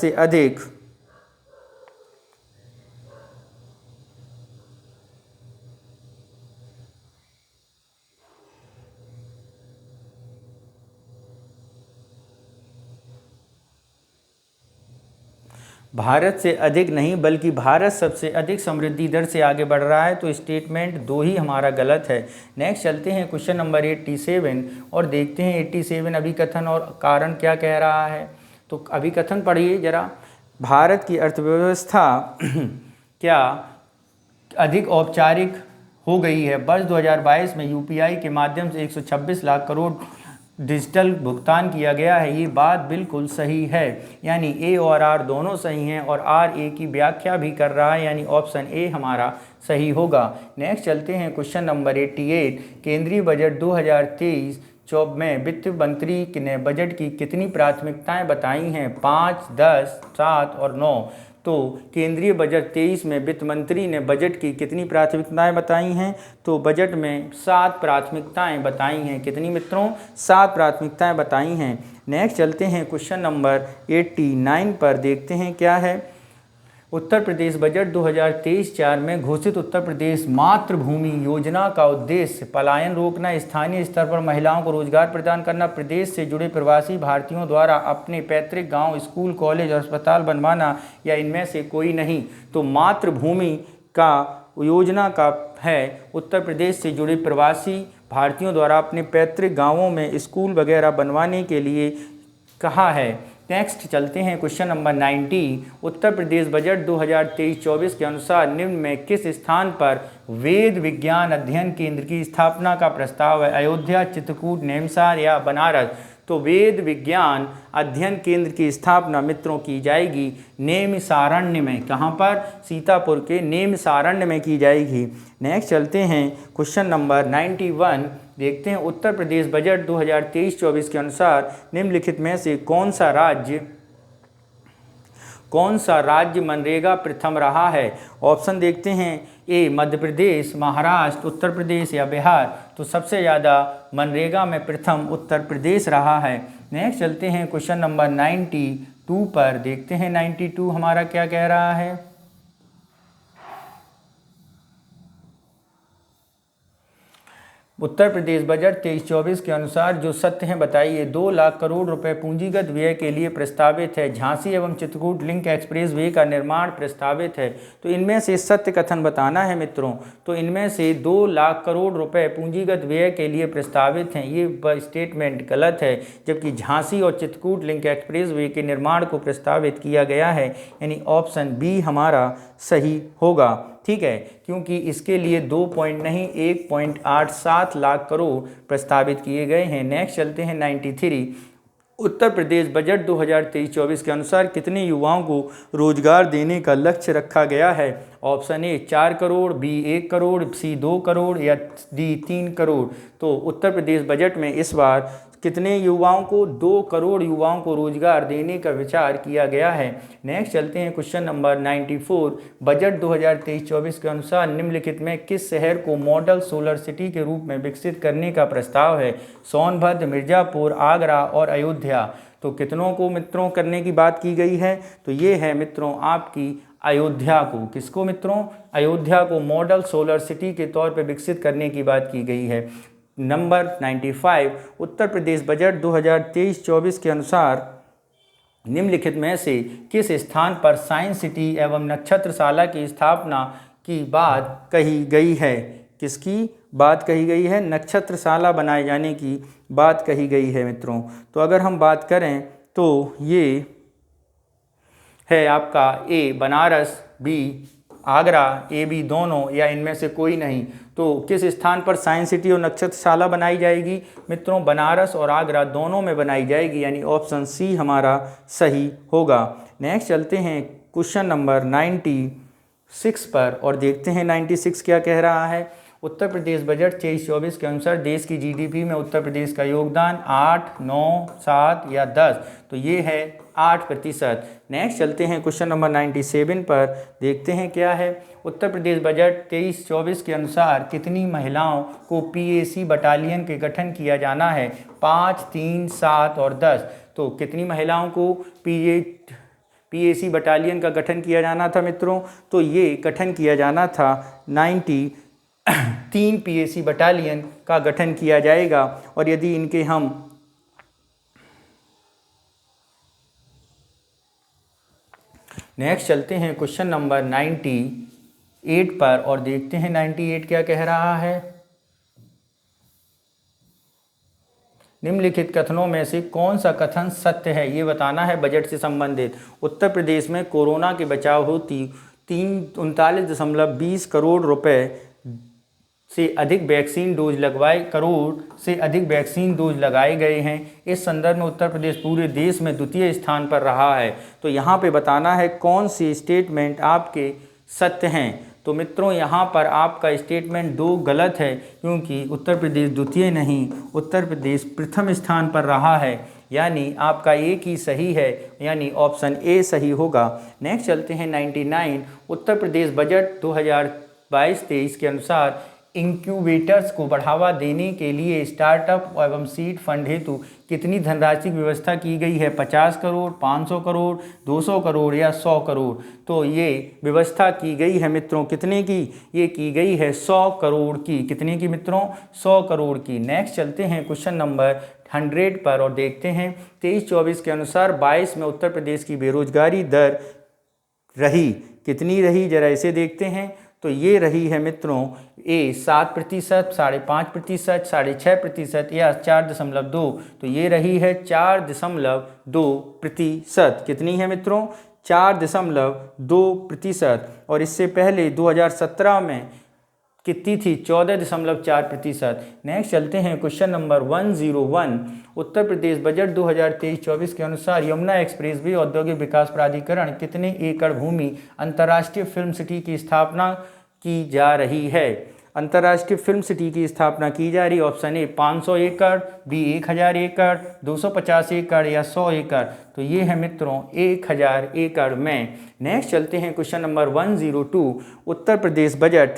से अधिक नहीं बल्कि भारत सबसे अधिक समृद्धि दर से आगे बढ़ रहा है। तो स्टेटमेंट 2 ही हमारा गलत है। नेक्स्ट चलते हैं क्वेश्चन नंबर 87 और देखते हैं 87 अभिकथन और कारण क्या कह रहा है। तो अभिकथन पढ़िए जरा। भारत की अर्थव्यवस्था क्या अधिक औपचारिक हो गई है? वर्ष 2022 में यूपीआई के माध्यम से 126 लाख करोड़ डिजिटल भुगतान किया गया है। ये बात बिल्कुल सही है, यानी ए और आर दोनों सही हैं और आर ए की व्याख्या भी कर रहा है, यानी ऑप्शन ए हमारा सही होगा। नेक्स्ट चलते हैं क्वेश्चन नंबर 88। केंद्रीय बजट 2023-24 में वित्त मंत्री ने बजट की कितनी प्राथमिकताएं बताई हैं? 5, 10, 7 और 9। तो केंद्रीय बजट 23 में वित्त मंत्री ने बजट की कितनी प्राथमिकताएं बताई हैं? तो बजट में 7 प्राथमिकताएं बताई हैं। कितनी मित्रों? 7 प्राथमिकताएं बताई हैं। नेक्स्ट चलते हैं क्वेश्चन नंबर 89 पर, देखते हैं क्या है। उत्तर प्रदेश बजट 2023-24 में घोषित उत्तर प्रदेश मातृभूमि योजना का उद्देश्य पलायन रोकना, स्थानीय स्तर पर महिलाओं को रोजगार प्रदान करना, प्रदेश से जुड़े प्रवासी भारतीयों द्वारा अपने पैतृक गांव स्कूल, कॉलेज और अस्पताल बनवाना, या इनमें से कोई नहीं। तो मातृभूमि का योजना का है उत्तर प्रदेश से जुड़े प्रवासी भारतीयों द्वारा अपने पैतृक गाँवों में स्कूल वगैरह बनवाने के लिए कहा है। नेक्स्ट चलते हैं question number 90। Uttar Pradesh budget 2023-24 के अनुसार निम्न में किस स्थान पर वेद विज्ञान अध्ययन केंद्र की स्थापना का प्रस्ताव है? अयोध्या, चित्रकूट, नेमसार या बनारस। तो वेद विज्ञान अध्ययन केंद्र की स्थापना मित्रों की जाएगी नेमिसारण्य में। कहाँ पर? सीतापुर के नेमिसारण्य में की जाएगी। नेक्स्ट चलते हैं क्वेश्चन नंबर 91, देखते हैं उत्तर प्रदेश बजट 2023-24 के अनुसार निम्नलिखित में से कौन सा राज्य कौन सा राज्य मनरेगा प्रथम रहा है? ऑप्शन देखते हैं, ए मध्य प्रदेश, महाराष्ट्र, उत्तर प्रदेश या बिहार। तो सबसे ज़्यादा मनरेगा में प्रथम उत्तर प्रदेश रहा है। नेक्स्ट चलते हैं क्वेश्चन नंबर 92 पर, देखते हैं 92 हमारा क्या कह रहा है। उत्तर प्रदेश बजट 23-24 के अनुसार जो सत्य हैं बताइए। 2 लाख करोड़ रुपए पूंजीगत व्यय के लिए प्रस्तावित है। झांसी एवं चित्रकूट लिंक एक्सप्रेस वे का निर्माण प्रस्तावित है। तो इनमें से सत्य कथन बताना है मित्रों। तो इनमें से 2 लाख करोड़ रुपए पूंजीगत व्यय के लिए प्रस्तावित हैं, ये स्टेटमेंट गलत है। जबकि झांसी और चित्रकूट लिंक एक्सप्रेस वे के निर्माण को प्रस्तावित किया गया है, यानी ऑप्शन बी हमारा सही होगा। ठीक है, क्योंकि इसके लिए 2 पॉइंट नहीं 1.87 लाख करोड़ प्रस्तावित किए गए हैं। नेक्स्ट चलते हैं 93। उत्तर प्रदेश बजट 2023-24 के अनुसार कितने युवाओं को रोजगार देने का लक्ष्य रखा गया है? Option A 4 crore, B 1 crore, C 2 crore या डी 3 करोड़। तो उत्तर प्रदेश बजट में इस बार कितने युवाओं को 2 करोड़ युवाओं को रोजगार देने का विचार किया गया है। नेक्स्ट चलते हैं क्वेश्चन नंबर 94। बजट 2023-24 के अनुसार निम्नलिखित में किस शहर को मॉडल सोलर सिटी के रूप में विकसित करने का प्रस्ताव है? सोनभद्र, मिर्ज़ापुर, आगरा और अयोध्या। तो कितनों को मित्रों करने की बात की गई है? तो ये है मित्रों आपकी अयोध्या को। किसको मित्रों? अयोध्या को मॉडल सोलर सिटी के तौर पर विकसित करने की बात की गई है। नंबर 95। उत्तर प्रदेश बजट 2023-24 के अनुसार निम्नलिखित में से किस स्थान पर साइंस सिटी एवं नक्षत्रशाला की स्थापना की बात कही गई है? किसकी बात कही गई है? नक्षत्रशाला बनाए जाने की बात कही गई है मित्रों। तो अगर हम बात करें तो ये है आपका A Banaras, B Agra, A B दोनों या इनमें से कोई नहीं। तो किस स्थान पर साइंस सिटी और नक्षत्रशाला बनाई जाएगी मित्रों? बनारस और आगरा दोनों में बनाई जाएगी, यानी ऑप्शन सी हमारा सही होगा। नेक्स्ट चलते हैं क्वेश्चन नंबर 96 पर और देखते हैं 96 क्या कह रहा है। उत्तर प्रदेश बजट 23-24 के अनुसार देश की जीडीपी में उत्तर प्रदेश का योगदान 8, 9, 7 या 10। तो ये है 8%। नेक्स्ट चलते हैं क्वेश्चन नंबर 97 पर, देखते हैं क्या है। उत्तर प्रदेश बजट 23-24 के अनुसार कितनी महिलाओं को पीएसी बटालियन के गठन किया जाना है? 5, 3, 7 और 10। तो कितनी महिलाओं को पीएसी बटालियन का गठन किया जाना था मित्रों? तो ये गठन किया जाना था 93 पीएसी बटालियन का गठन किया जाएगा। और यदि इनके हम नेक्स्ट चलते हैं क्वेश्चन नंबर 98 पर और देखते हैं 98 क्या कह रहा है। निम्नलिखित कथनों में से कौन सा कथन सत्य है, ये बताना है बजट से संबंधित। उत्तर प्रदेश में कोरोना के बचाव हेतु 39.20 करोड़ रुपए से अधिक वैक्सीन डोज लगाए गए हैं। इस संदर्भ में उत्तर प्रदेश पूरे देश में द्वितीय स्थान पर रहा है। तो यहाँ पे बताना है कौन सी स्टेटमेंट आपके सत्य हैं। तो मित्रों यहाँ पर आपका स्टेटमेंट 2 गलत है, क्योंकि उत्तर प्रदेश द्वितीय नहीं, उत्तर प्रदेश प्रथम स्थान पर रहा है, यानी आपका एक ही सही है, यानी ऑप्शन ए सही होगा। नेक्स्ट चलते हैं 99। उत्तर प्रदेश बजट 2022-23 के अनुसार इंक्यूबेटर्स को बढ़ावा देने के लिए स्टार्टअप एवं सीड फंड हेतु कितनी धनराशि की व्यवस्था की गई है? 50 करोड़, 500 करोड़, 200 करोड़ या 100 करोड़। तो ये व्यवस्था की गई है मित्रों कितने की? ये की गई है 100 करोड़ की। कितने की मित्रों? 100 करोड़ की। नेक्स्ट चलते हैं क्वेश्चन नंबर 100 पर और देखते हैं 23-24 के अनुसार 22 में उत्तर प्रदेश की बेरोजगारी दर रही, कितनी रही जरा इसे देखते हैं। तो ये रही है मित्रों ए 7%, 5.5%, 6.5% या 4.2। तो ये रही है 4.2%। कितनी है मित्रों? 4.2%। और इससे पहले 2017 में कितनी थी? 14.4%। नेक्स्ट चलते हैं question number 101। Uttar Pradesh budget 2023-24 के अनुसार यमुना एक्सप्रेसवे औद्योगिक विकास प्राधिकरण कितने एकड़ भूमि अंतर्राष्ट्रीय फिल्म सिटी की स्थापना की जा रही है? अंतर्राष्ट्रीय फिल्म सिटी की स्थापना की जा रही है? ऑप्शन ए 500 एकड़, बी 1000 एकड़, 250 एकड़ या 100 एकड़। तो ये है मित्रों 1000 एकड़ में। नेक्स्ट चलते हैं question number 102। Uttar Pradesh budget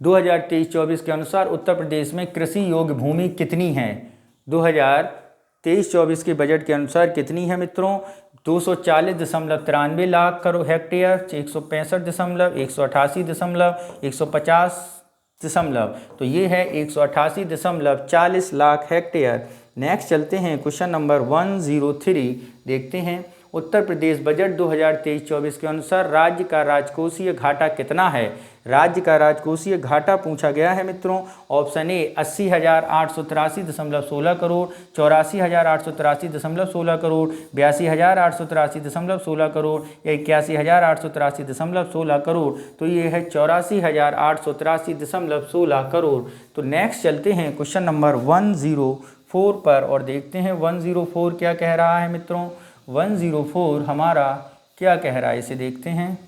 2023-24 के अनुसार उत्तर प्रदेश में कृषि योग्य भूमि कितनी है? 2023-24 के बजट के अनुसार कितनी है मित्रों? 240.93 लाख करोड़ हेक्टेयर, 165.188.150 तो ये है 188.40 लाख हेक्टेयर। नेक्स्ट चलते हैं क्वेश्चन नंबर 103। देखते हैं उत्तर प्रदेश बजट 2023-24 के अनुसार राज्य का राजकोषीय घाटा कितना है? राज्य का राजकोषीय घाटा पूछा गया है मित्रों। ऑप्शन ए 80,883.16 करोड़, 84,883.16 करोड़, 82,883.16 करोड़ या 81,883.16 करोड़। तो ये है 84,883.16 करोड़। तो नेक्स्ट चलते हैं क्वेश्चन नंबर 104 पर और देखते हैं 104 क्या कह रहा है मित्रों। 104 हमारा क्या कह रहा है, इसे देखते हैं।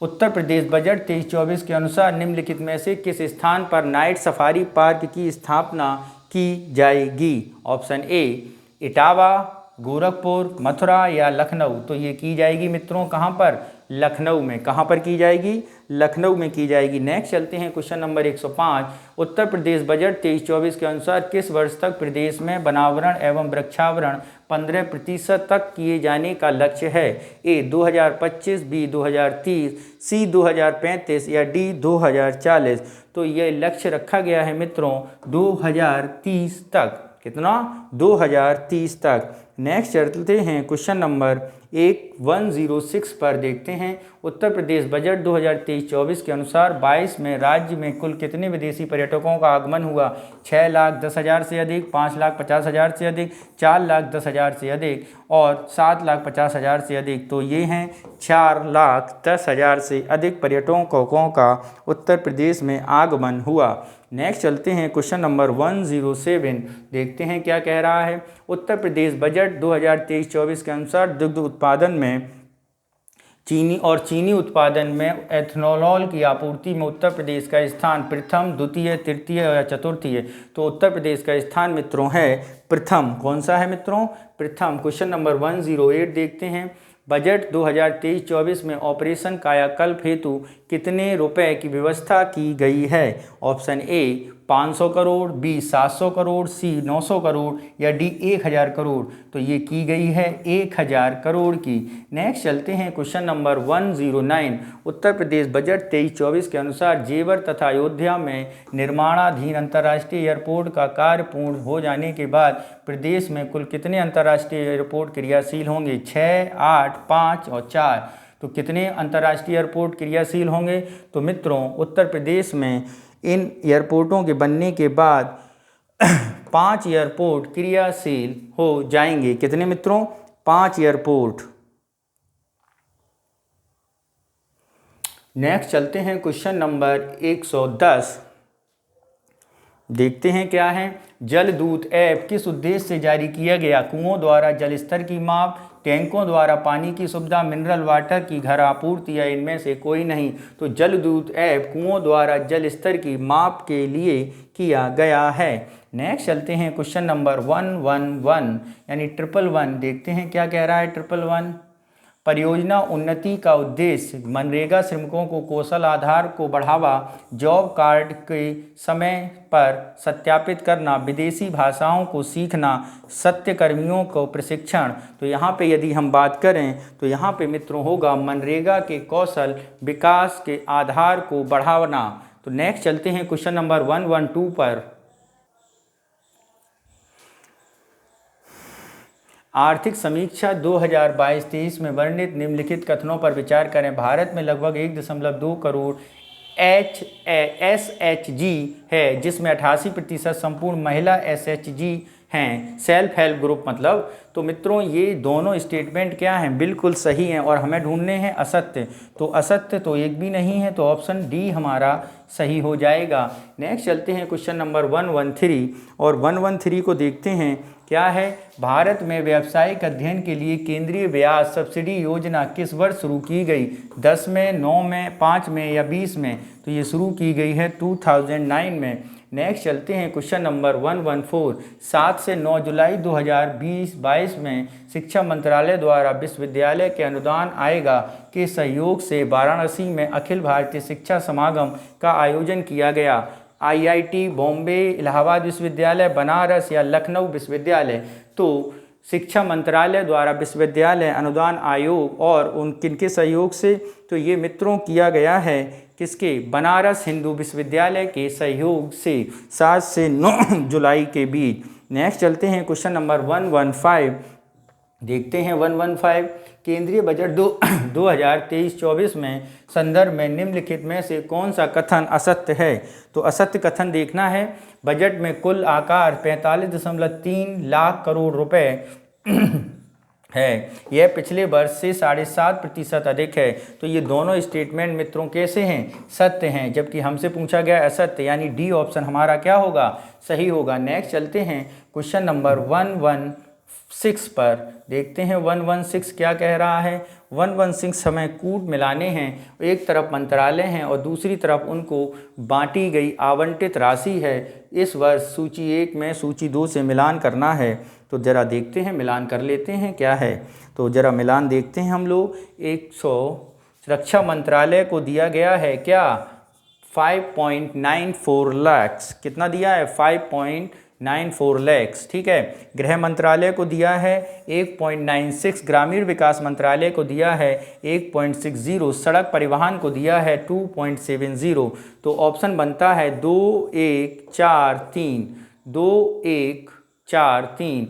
उत्तर प्रदेश बजट 23-24 के अनुसार निम्नलिखित में से किस स्थान पर नाइट सफारी पार्क की स्थापना की जाएगी? ऑप्शन ए इटावा, गोरखपुर, मथुरा या लखनऊ। तो ये की जाएगी मित्रों कहाँ पर? लखनऊ में। कहाँ पर की जाएगी? लखनऊ में की जाएगी। नेक्स्ट चलते हैं question number 105। Uttar Pradesh budget 23-24 के अनुसार किस वर्ष तक प्रदेश में वनावरण एवं वृक्षावरण 15% तक किए जाने का लक्ष्य है? ए 2025, बी 2030, सी 2035 या डी 2040। तो ये लक्ष्य रखा गया है मित्रों 2030 तक। कितना? 2030 तक। नेक्स्ट चलते हैं क्वेश्चन नंबर 106 पर देखते हैं। उत्तर प्रदेश बजट 2023-24 के अनुसार 22 में राज्य में कुल कितने विदेशी पर्यटकों का आगमन हुआ? 6,10,000 से अधिक, 5,50,000 से अधिक, 4,10,000 से अधिक और 7,50,000 से अधिक। तो ये हैं 4,10,000 से अधिक पर्यटकों का उत्तर प्रदेश में आगमन हुआ। नेक्स्ट चलते हैं क्वेश्चन नंबर 107। देखते हैं क्या कह रहा है। उत्तर प्रदेश बजट 2023-24 के अनुसार दुग्ध उत्पादन में चीनी उत्पादन में एथनॉल की आपूर्ति में उत्तर प्रदेश का स्थान प्रथम, द्वितीय, तृतीय या चतुर्थी है? तो उत्तर प्रदेश का स्थान मित्रों है प्रथम। कौन सा है मित्रों? प्रथम। क्वेश्चन नंबर 108 देखते हैं। बजट 2023-24 में ऑपरेशन कायाकल्प हेतु कितने रुपए की व्यवस्था की गई है? Option A 500 crore, B 700 crore, C 900 crore या डी 1000 करोड़। तो ये की गई है 1000 करोड़ की। नेक्स्ट चलते हैं question number 109। Uttar Pradesh budget 23-24 के अनुसार जेवर तथा अयोध्या में निर्माणाधीन अंतर्राष्ट्रीय एयरपोर्ट का कार्य पूर्ण हो जाने के बाद प्रदेश में कुल कितने अंतर्राष्ट्रीय एयरपोर्ट क्रियाशील होंगे? 6, 8, 5 और 4। तो कितने अंतर्राष्ट्रीय एयरपोर्ट क्रियाशील होंगे? तो मित्रों उत्तर प्रदेश में इन एयरपोर्टों के बनने के बाद 5 एयरपोर्ट क्रियाशील हो जाएंगे। कितने मित्रों? 5 एयरपोर्ट। नेक्स्ट चलते हैं क्वेश्चन नंबर 110। देखते हैं क्या है। जलदूत ऐप किस उद्देश्य से जारी किया गया? कुओं द्वारा जल स्तर की माप, टैंकों द्वारा पानी की सुविधा, मिनरल वाटर की घर आपूर्ति या इनमें से कोई नहीं। तो जलदूत ऐप कुओं द्वारा जल स्तर की माप के लिए किया गया है। नेक्स्ट चलते हैं क्वेश्चन नंबर 111 यानी 111। देखते हैं क्या कह रहा है 111। परियोजना उन्नति का उद्देश्य मनरेगा श्रमिकों को कौशल आधार को बढ़ावा, जॉब कार्ड के समय पर सत्यापित करना, विदेशी भाषाओं को सीखना, सत्यकर्मियों को प्रशिक्षण। तो यहाँ पे यदि हम बात करें तो यहाँ पे मित्रों होगा मनरेगा के कौशल विकास के आधार को बढ़ाना। तो नेक्स्ट चलते हैं क्वेश्चन नंबर 112 पर। आर्थिक समीक्षा 2022-23 में वर्णित निम्नलिखित कथनों पर विचार करें। भारत में लगभग 1.2 करोड़ SHG है, जिसमें 88% संपूर्ण महिला SHG हैं। सेल्फ हेल्प ग्रुप मतलब। तो मित्रों ये दोनों स्टेटमेंट क्या हैं? बिल्कुल सही हैं और हमें ढूंढने हैं असत्य। तो असत्य तो एक भी नहीं है, तो ऑप्शन डी हमारा सही हो जाएगा। नेक्स्ट चलते हैं क्वेश्चन नंबर 113 और 113 को देखते हैं। क्या है? भारत में व्यावसायिक अध्ययन के लिए केंद्रीय ब्याज सब्सिडी योजना किस वर्ष शुरू की गई? 10 में, 9 में, 5 में या 20 में? तो ये शुरू की गई है 2009 में। नेक्स्ट चलते हैं क्वेश्चन नंबर 114। 7 से 9 जुलाई 2020-22 में शिक्षा मंत्रालय द्वारा विश्वविद्यालय के अनुदान आएगा के सहयोग से वाराणसी में अखिल भारतीय शिक्षा समागम का आयोजन किया गया। IIT बॉम्बे, इलाहाबाद विश्वविद्यालय, बनारस या लखनऊ विश्वविद्यालय? तो शिक्षा मंत्रालय द्वारा विश्वविद्यालय अनुदान आयोग और उन किनके सहयोग से? तो ये मित्रों किया गया है किसके? बनारस हिंदू विश्वविद्यालय के सहयोग से 7 से 9 जुलाई के बीच। नेक्स्ट चलते हैं क्वेश्चन नंबर 115। देखते हैं 115। केंद्रीय बजट 2023-24 में संदर्भ में निम्नलिखित में से कौन सा कथन असत्य है? तो असत्य कथन देखना है। बजट में कुल आकार 45.3 लाख करोड़ रुपए है। यह पिछले वर्ष से 7.5% अधिक है। तो ये दोनों स्टेटमेंट मित्रों कैसे हैं? सत्य हैं। जबकि हमसे पूछा गया असत्य, यानी डी ऑप्शन हमारा क्या होगा? सही होगा। नेक्स्ट चलते हैं क्वेश्चन नंबर 116 पर। देखते हैं 116 क्या कह रहा है। 116 हमें कूट मिलाने हैं। एक तरफ मंत्रालय हैं और दूसरी तरफ उनको बांटी गई आवंटित राशि है। इस वर्ष सूची 1 में सूची 2 से मिलान करना है। तो ज़रा देखते हैं, मिलान कर लेते हैं क्या है। तो ज़रा मिलान देखते हैं हम लोग। 100 रक्षा मंत्रालय को दिया गया है क्या? 5.94 लाख। कितना दिया है? 5.94 लाख। ठीक है। गृह मंत्रालय को दिया है 1.96, ग्रामीण विकास मंत्रालय को दिया है 1.60, सड़क परिवहन को दिया है 2.70। तो ऑप्शन बनता है 2143, 2143,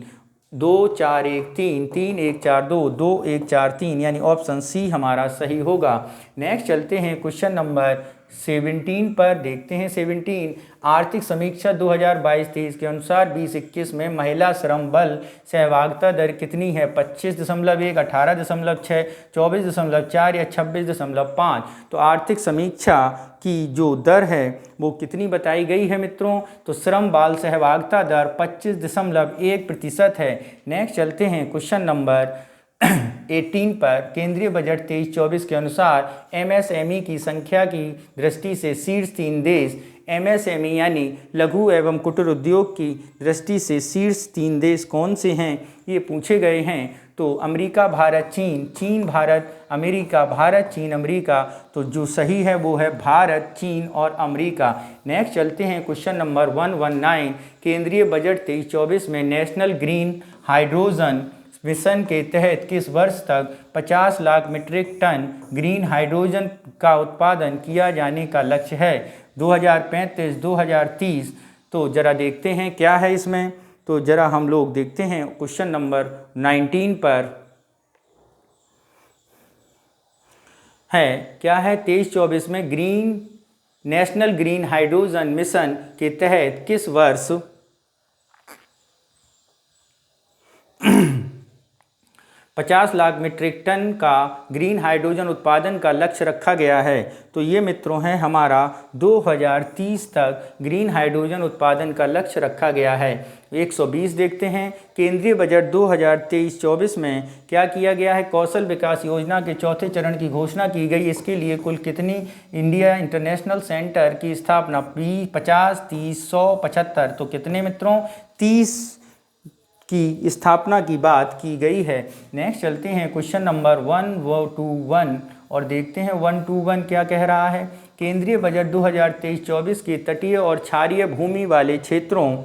2413, 3142, 2143, यानी ऑप्शन सी हमारा सही होगा। नेक्स्ट चलते हैं क्वेश्चन नंबर 17 पर। देखते हैं 17। आर्थिक समीक्षा 2022-23 के अनुसार 2021 में महिला श्रम बल सहभागिता दर कितनी है? 25.1, 18.6, 24.4 या 26.5? तो आर्थिक समीक्षा की जो दर है वो कितनी बताई गई है मित्रों? तो श्रम बाल सहभागिता दर 25.1% है। नेक्स्ट चलते हैं क्वेश्चन नंबर 18 पर। केंद्रीय बजट 23-24 के अनुसार MSME की संख्या की दृष्टि से शीर्ष 3 देश, MSME यानी लघु एवं कुटीर उद्योग की दृष्टि से शीर्ष 3 देश कौन से हैं? ये पूछे गए हैं। तो अमेरिका, भारत, चीन, चीन, भारत, अमेरिका, भारत, चीन, अमेरिका। तो जो सही है वो है भारत, चीन और अमेरिका। नेक्स्ट चलते हैं क्वेश्चन नंबर 119। केंद्रीय बजट 23-24 में नेशनल ग्रीन हाइड्रोजन मिशन के तहत किस वर्ष तक 50 lakh metric tonne green hydrogen का उत्पादन किया जाने का लक्ष्य है? 2035, 2030? तो ज़रा देखते हैं क्या है इसमें। तो ज़रा हम लोग देखते हैं क्वेश्चन नंबर 19 पर है क्या है। 23-24 में नेशनल ग्रीन हाइड्रोजन मिशन के तहत किस वर्ष 50 लाख मीट्रिक टन का ग्रीन हाइड्रोजन उत्पादन का लक्ष्य रखा गया है? तो ये मित्रों है हमारा 2030 तक ग्रीन हाइड्रोजन उत्पादन का लक्ष्य रखा गया है। 120 देखते हैं। केंद्रीय बजट 2023-24 में क्या किया गया है? कौशल विकास योजना के चौथे चरण की घोषणा की गई। इसके लिए कुल कितनी इंडिया इंटरनेशनल सेंटर की स्थापना? 50, 30, 100, 75? तो कितने मित्रों? 30 की स्थापना की बात की गई है। नेक्स्ट चलते हैं क्वेश्चन नंबर 121 और देखते हैं 121 क्या कह रहा है। केंद्रीय बजट 2023-24 के तटीय और क्षारीय भूमि वाले क्षेत्रों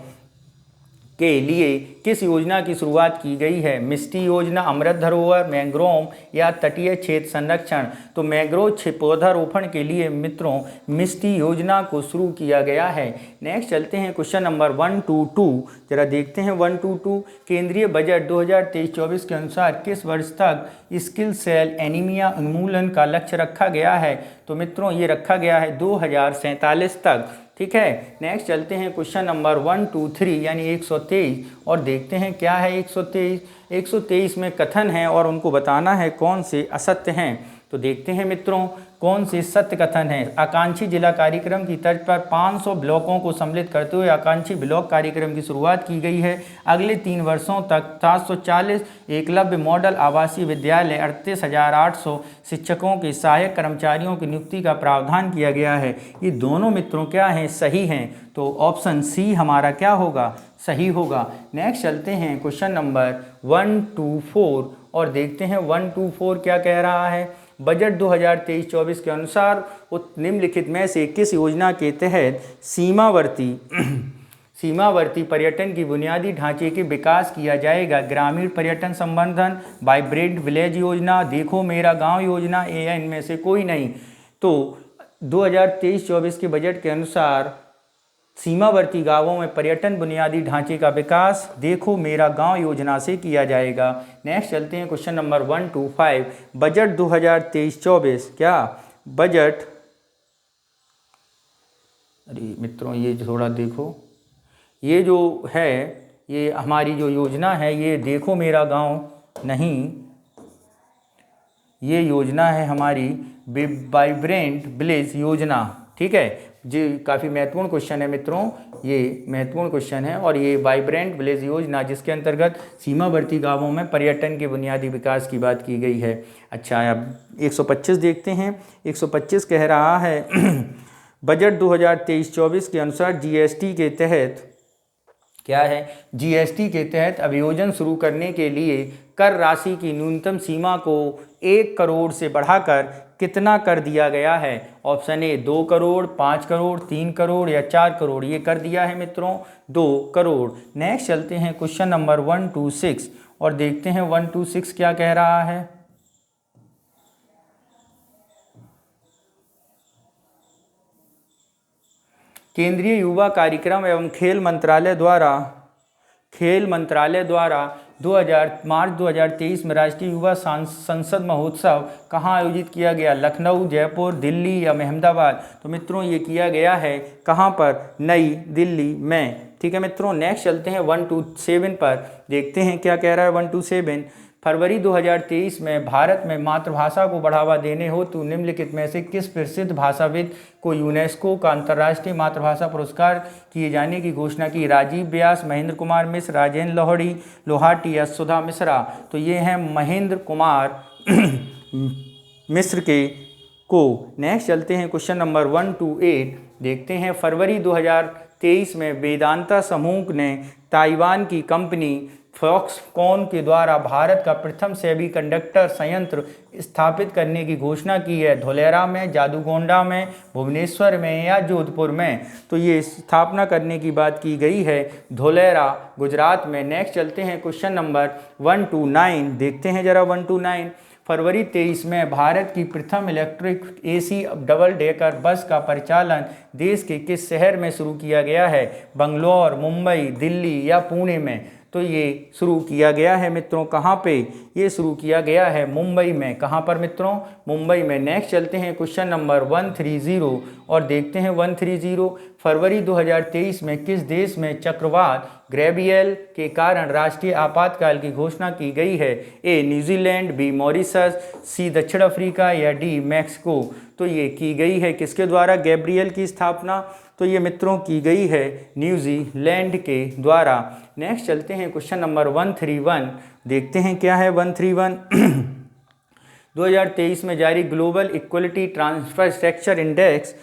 के लिए किस योजना की शुरुआत की गई है? मिष्टी योजना, अमृत धरोहर, मैंग्रोव या तटीय क्षेत्र संरक्षण? तो मैंग्रोव पौधारोपण के लिए मित्रों मिष्टी योजना को शुरू किया गया है। नेक्स्ट चलते हैं क्वेश्चन नंबर 122। जरा देखते हैं 122। केंद्रीय बजट 2023-24 के अनुसार किस वर्ष तक सिकल सेल एनीमिया उन्मूलन का लक्ष्य रखा गया है? तो मित्रों ये रखा गया है 2047 तक। ठीक है। नेक्स्ट चलते हैं क्वेश्चन नंबर 123 यानी 123 और देखते हैं क्या है 123। 123 में कथन है और उनको बताना है कौन से असत्य हैं। तो देखते हैं मित्रों कौन से सत्य कथन है। आकांक्षी जिला कार्यक्रम की तर्ज पर 500 ब्लॉकों को सम्मिलित करते हुए आकांक्षी ब्लॉक कार्यक्रम की शुरुआत की गई है। अगले 3 वर्षों तक 740 एकलव्य मॉडल आवासीय विद्यालय 38,800 शिक्षकों के सहायक कर्मचारियों की नियुक्ति का प्रावधान किया गया है। ये दोनों मित्रों क्या हैं, सही हैं। तो ऑप्शन सी हमारा क्या होगा, सही होगा। नेक्स्ट चलते हैं क्वेश्चन नंबर 1 to 4 और देखते हैं 1 to 4 क्या कह रहा है। बजट 2023-24 के अनुसार निम्नलिखित में से किस योजना के तहत सीमावर्ती पर्यटन की बुनियादी ढांचे के विकास किया जाएगा। ग्रामीण पर्यटन संवर्धन, वाइब्रेंट विलेज योजना, देखो मेरा गांव योजना, या इनमें से कोई नहीं। तो 2023-24 के बजट के अनुसार सीमावर्ती गांवों में पर्यटन बुनियादी ढांचे का विकास देखो मेरा गांव योजना से किया जाएगा। नेक्स्ट चलते हैं क्वेश्चन नंबर 1 to 5। बजट 2023-24 क्या बजट, अरे मित्रों ये थोड़ा देखो, ये जो है ये हमारी जो योजना है ये देखो मेरा गांव नहीं, ये योजना है हमारी वाइब्रेंट विलेज योजना। ठीक है जी, काफ़ी महत्वपूर्ण क्वेश्चन है मित्रों, ये महत्वपूर्ण क्वेश्चन है। और ये वाइब्रेंट विलेज योजना जिसके अंतर्गत सीमावर्ती गांवों में पर्यटन के बुनियादी विकास की बात की गई है। अच्छा अब 125 देखते हैं। 125 कह रहा है बजट 2023-24 के अनुसार जीएसटी के तहत क्या है, जीएसटी के तहत अभियोजन शुरू करने के लिए कर राशि की न्यूनतम सीमा को 1 करोड़ से बढ़ाकर कितना कर दिया गया है। ऑप्शन ए 2 करोड़, 5 करोड़, 3 करोड़ या 4 करोड़। ये कर दिया है मित्रों 2 करोड़। नेक्स्ट चलते हैं क्वेश्चन नंबर 1 to 6 और देखते हैं 1 to 6 क्या कह रहा है। केंद्रीय युवा कार्यक्रम एवं खेल मंत्रालय द्वारा मार्च 2023 में राष्ट्रीय युवा संसद महोत्सव कहाँ आयोजित किया गया। लखनऊ, जयपुर, दिल्ली या अहमदाबाद। तो मित्रों ये किया गया है कहाँ पर, नई दिल्ली में। ठीक है मित्रों। नेक्स्ट चलते हैं 1 to 7 पर, देखते हैं क्या कह रहा है 1 to 7। फरवरी 2023 में भारत में मातृभाषा को बढ़ावा देने हेतु निम्नलिखित में से किस प्रसिद्ध भाषाविद को यूनेस्को का अंतर्राष्ट्रीय मातृभाषा पुरस्कार किए जाने की घोषणा की। राजीव व्यास, महेंद्र कुमार मिश्र, राजेंद्र लोहाटी या सुधा मिश्रा। तो ये हैं महेंद्र कुमार मिश्र को। नेक्स्ट चलते हैं क्वेश्चन नंबर 1 to 8, देखते हैं फरवरी 2023 में वेदांता समूह ने ताइवान की कंपनी फॉक्सकॉन के द्वारा भारत का प्रथम सेमीकंडक्टर संयंत्र स्थापित करने की घोषणा की है। धोलेरा में, जादूगोंडा में, भुवनेश्वर में या जोधपुर में। तो ये स्थापना करने की बात की गई है धोलेरा, गुजरात में। नेक्स्ट चलते हैं क्वेश्चन नंबर 1 to 9, देखते हैं जरा 1 to 9। फरवरी 23 में भारत की प्रथम electric AC double decker bus का परिचालन देश के किस शहर में शुरू किया गया है। बंगलौर, मुंबई, दिल्ली या पुणे में। तो ये शुरू किया गया है मित्रों कहाँ पे, ये शुरू किया गया है मुंबई में। कहाँ पर मित्रों, मुंबई में। नेक्स्ट चलते हैं क्वेश्चन नंबर 130 और देखते हैं 130। फरवरी 2023 में किस देश में चक्रवात गैब्रिएल के कारण राष्ट्रीय आपातकाल की घोषणा की गई है। ए न्यूजीलैंड, बी मॉरिशस, सी दक्षिण अफ्रीका या डी मैक्सिको। तो ये की गई है किसके द्वारा गैब्रिएल की स्थापना, तो ये मित्रों की गई है न्यूजीलैंड के द्वारा। नेक्स्ट चलते हैं क्वेश्चन नंबर 131, देखते हैं क्या है 131। 2023 में जारी global equality transfer index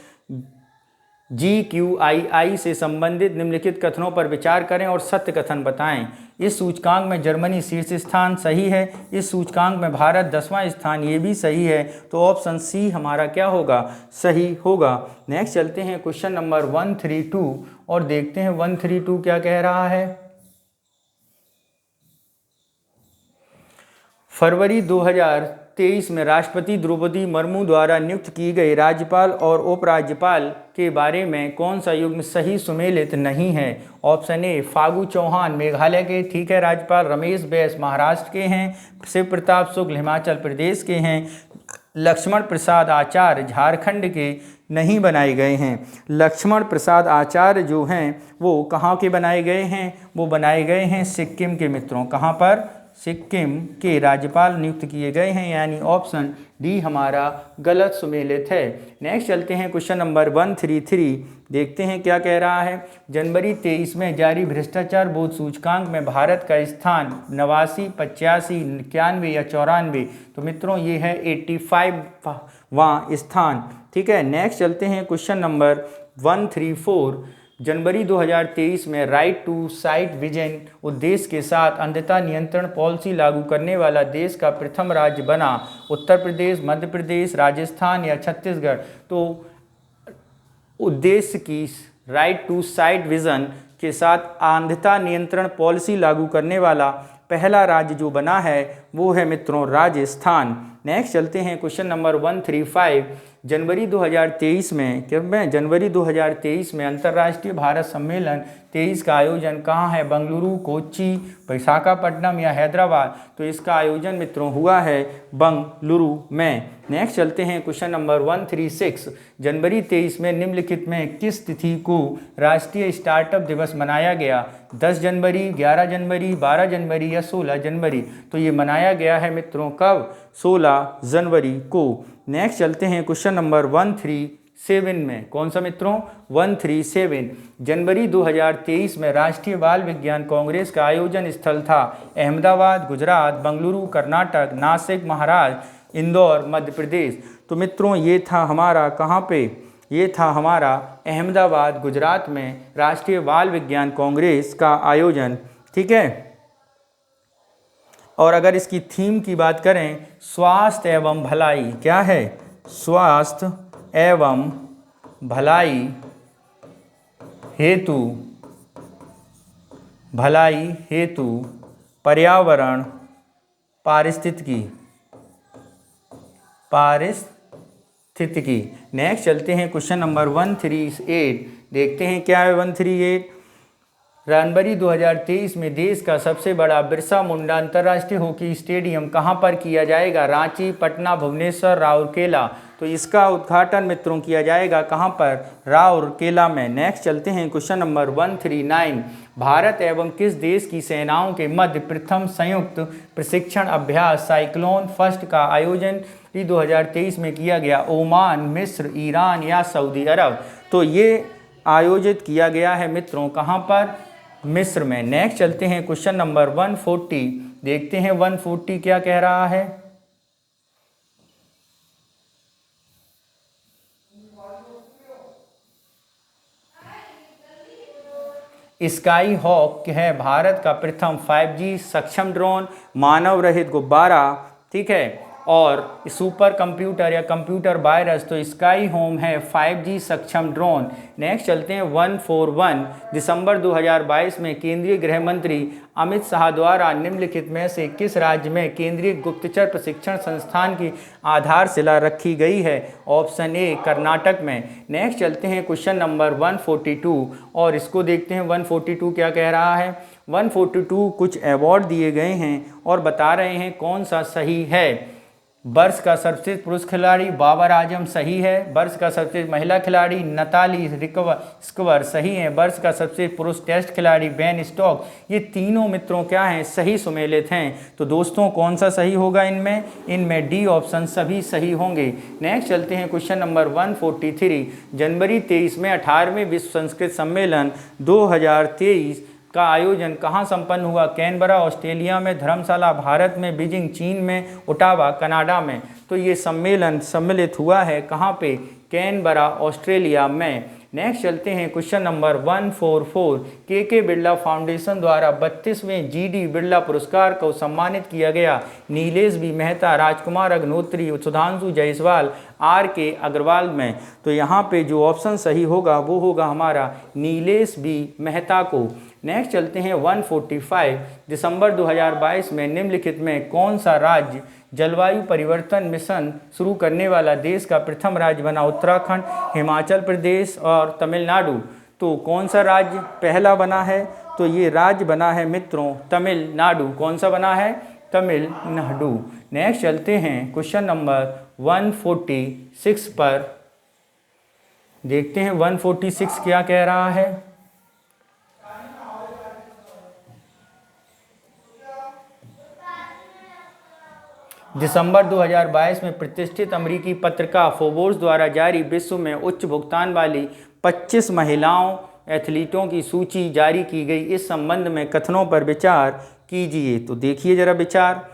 GQII से संबंधित निम्नलिखित कथनों पर विचार करें और सत्य कथन बताएं। इस सूचकांक में जर्मनी शीर्ष स्थान, सही है। इस सूचकांक में भारत 10वां स्थान, ये भी सही है। तो ऑप्शन सी हमारा क्या होगा, सही होगा। नेक्स्ट चलते हैं क्वेश्चन नंबर 132 और देखते हैं 132 क्या कह रहा है। फरवरी 2023 में राष्ट्रपति द्रौपदी मुर्मू द्वारा नियुक्त की गई राज्यपाल और उपराज्यपाल के बारे में कौन सा युग्म सही सुमेलित नहीं है। ऑप्शन ए फागू चौहान मेघालय के, ठीक है, राज्यपाल। रमेश बैस महाराष्ट्र के हैं। शिव प्रताप शुक्ल हिमाचल प्रदेश के हैं। लक्ष्मण प्रसाद आचार्य झारखंड के नहीं बनाए गए हैं। लक्ष्मण प्रसाद आचार्य जो हैं वो कहाँ के बनाए गए हैं, वो बनाए गए हैं सिक्किम के मित्रों। कहाँ पर, सिक्किम के राज्यपाल नियुक्त किए गए हैं, यानी ऑप्शन डी हमारा गलत सुमेलित है। नेक्स्ट चलते हैं क्वेश्चन नंबर 133, देखते हैं क्या कह रहा है। जनवरी 23 में जारी भ्रष्टाचार बोध सूचकांक में भारत का स्थान 89, 85, 91 या 94? तो मित्रों ये है 85वां स्थान। ठीक है, नेक्स्ट चलते हैं क्वेश्चन नंबर 134, जनवरी 2023 में राइट टू साइट विजन उद्देश्य के साथ अंधता नियंत्रण पॉलिसी लागू करने वाला देश का प्रथम राज्य बना। उत्तर प्रदेश, मध्य प्रदेश, राजस्थान या छत्तीसगढ़? तो उद्देश्य की राइट टू साइट विजन के साथ अंधता नियंत्रण पॉलिसी लागू करने वाला पहला राज्य जो बना है वो है मित्रों राजस्थान। नेक्स्ट चलते हैं क्वेश्चन नंबर 135, जनवरी 2023 में जनवरी 2023 में अंतर्राष्ट्रीय भारत सम्मेलन 23 का आयोजन कहाँ है? बंगलुरु, कोच्चि, विशाखापट्टनम या हैदराबाद? तो इसका आयोजन मित्रों हुआ है बंगलुरु में। नेक्स्ट चलते हैं क्वेश्चन नंबर 136, जनवरी 23 में निम्नलिखित में किस तिथि को राष्ट्रीय स्टार्टअप दिवस मनाया गया? 10 जनवरी, 11 जनवरी, 12 जनवरी या 16 जनवरी? तो ये मनाया गया है मित्रों कब? 16 जनवरी को। नेक्स्ट चलते हैं क्वेश्चन नंबर 137 में, कौन सा मित्रों? 137, जनवरी 2023 में राष्ट्रीय बाल विज्ञान कांग्रेस का आयोजन स्थल था? अहमदाबाद, गुजरात, बंगलुरु कर्नाटक, नासिक महाराष्ट्र, इंदौर मध्य प्रदेश? तो मित्रों ये था हमारा कहाँ पे? ये था हमारा अहमदाबाद गुजरात में राष्ट्रीय बाल विज्ञान कांग्रेस का आयोजन। ठीक है, और अगर इसकी थीम की बात करें, स्वास्थ्य एवं भलाई, क्या है? स्वास्थ्य एवं भलाई हेतु पर्यावरण पारिस्थितिकी। नेक्स्ट चलते हैं क्वेश्चन नंबर 138, देखते हैं क्या है 138। जनवरी 2023 में देश का सबसे बड़ा बिरसा मुंडा अंतर्राष्ट्रीय हॉकी स्टेडियम कहां पर किया जाएगा? रांची, पटना, भुवनेश्वर, राउरकेला? तो इसका उद्घाटन मित्रों किया जाएगा कहां पर? राउरकेला में। नेक्स्ट चलते हैं क्वेश्चन नंबर 139, भारत एवं किस देश की सेनाओं के मध्य प्रथम संयुक्त प्रशिक्षण अभ्यास साइक्लोन फर्स्ट का आयोजन 2023 में किया गया? ओमान, मिस्र, ईरान या सऊदी अरब? तो ये आयोजित किया गया है मित्रों कहां पर? मिस्र में। नेक्स्ट चलते हैं क्वेश्चन नंबर 140, देखते हैं 140 क्या कह रहा है। स्काई हॉक है भारत का प्रथम 5G सक्षम ड्रोन, मानव रहित गुब्बारा, ठीक है, और सुपर कंप्यूटर या कंप्यूटर वायरस? तो स्काई होम है 5G सक्षम ड्रोन। नेक्स्ट चलते हैं 141, दिसंबर 2022 में केंद्रीय गृह मंत्री अमित शाह द्वारा निम्नलिखित में से किस राज्य में केंद्रीय गुप्तचर प्रशिक्षण संस्थान की आधारशिला रखी गई है? ऑप्शन ए कर्नाटक में। नेक्स्ट चलते हैं क्वेश्चन नंबर 142 और इसको देखते हैं 142 क्या कह रहा है। 142 कुछ अवार्ड दिए गए हैं और बता रहे हैं कौन सा सही है। वर्ष का सर्वश्रेष्ठ पुरुष खिलाड़ी बाबर आजम सही है। वर्ष का सर्वश्रेष्ठ महिला खिलाड़ी नताली स्क्वर सही है। वर्ष का सर्वश्रेष्ठ पुरुष टेस्ट खिलाड़ी बेन स्टोक। ये तीनों मित्रों क्या हैं? सही सुमेलित हैं। तो दोस्तों कौन सा सही होगा इनमें? इनमें डी ऑप्शन सभी सही होंगे। नेक्स्ट चलते हैं क्वेश्चन नंबर 143, जनवरी 23 में 18वें विश्व संस्कृत सम्मेलन 2023 का आयोजन कहाँ संपन्न हुआ? कैनबरा ऑस्ट्रेलिया में, धर्मशाला भारत में, बीजिंग चीन में, ओटावा कनाडा में? तो ये सम्मेलन सम्मिलित हुआ है कहाँ पे? कैनबरा ऑस्ट्रेलिया में। नेक्स्ट चलते हैं क्वेश्चन नंबर 144, के बिरला फाउंडेशन द्वारा 32वें GD बिरला पुरस्कार को सम्मानित किया गया? नीलेश बी मेहता, राजकुमार अग्निहोत्री, सुधांशु जायसवाल, RK अग्रवाल में? तो यहाँ पे जो ऑप्शन सही होगा वो होगा हमारा नीलेश बी मेहता को। नेक्स्ट चलते हैं 145, दिसंबर 2022 में निम्नलिखित में कौन सा राज्य जलवायु परिवर्तन मिशन शुरू करने वाला देश का प्रथम राज्य बना? उत्तराखंड, हिमाचल प्रदेश और तमिलनाडु? तो कौन सा राज्य पहला बना है? तो ये राज्य बना है मित्रों तमिलनाडु। कौन सा बना है? तमिलनाडु। नेक्स्ट चलते हैं क्वेश्चन नंबर 146 पर, देखते हैं 146 क्या कह रहा है। दिसंबर 2022 में प्रतिष्ठित अमेरिकी पत्रिका फोर्ब्स द्वारा जारी विश्व में उच्च भुगतान वाली 25 महिलाओं एथलीटों की सूची जारी की गई। इस संबंध में कथनों पर विचार कीजिए। तो देखिए जरा विचार।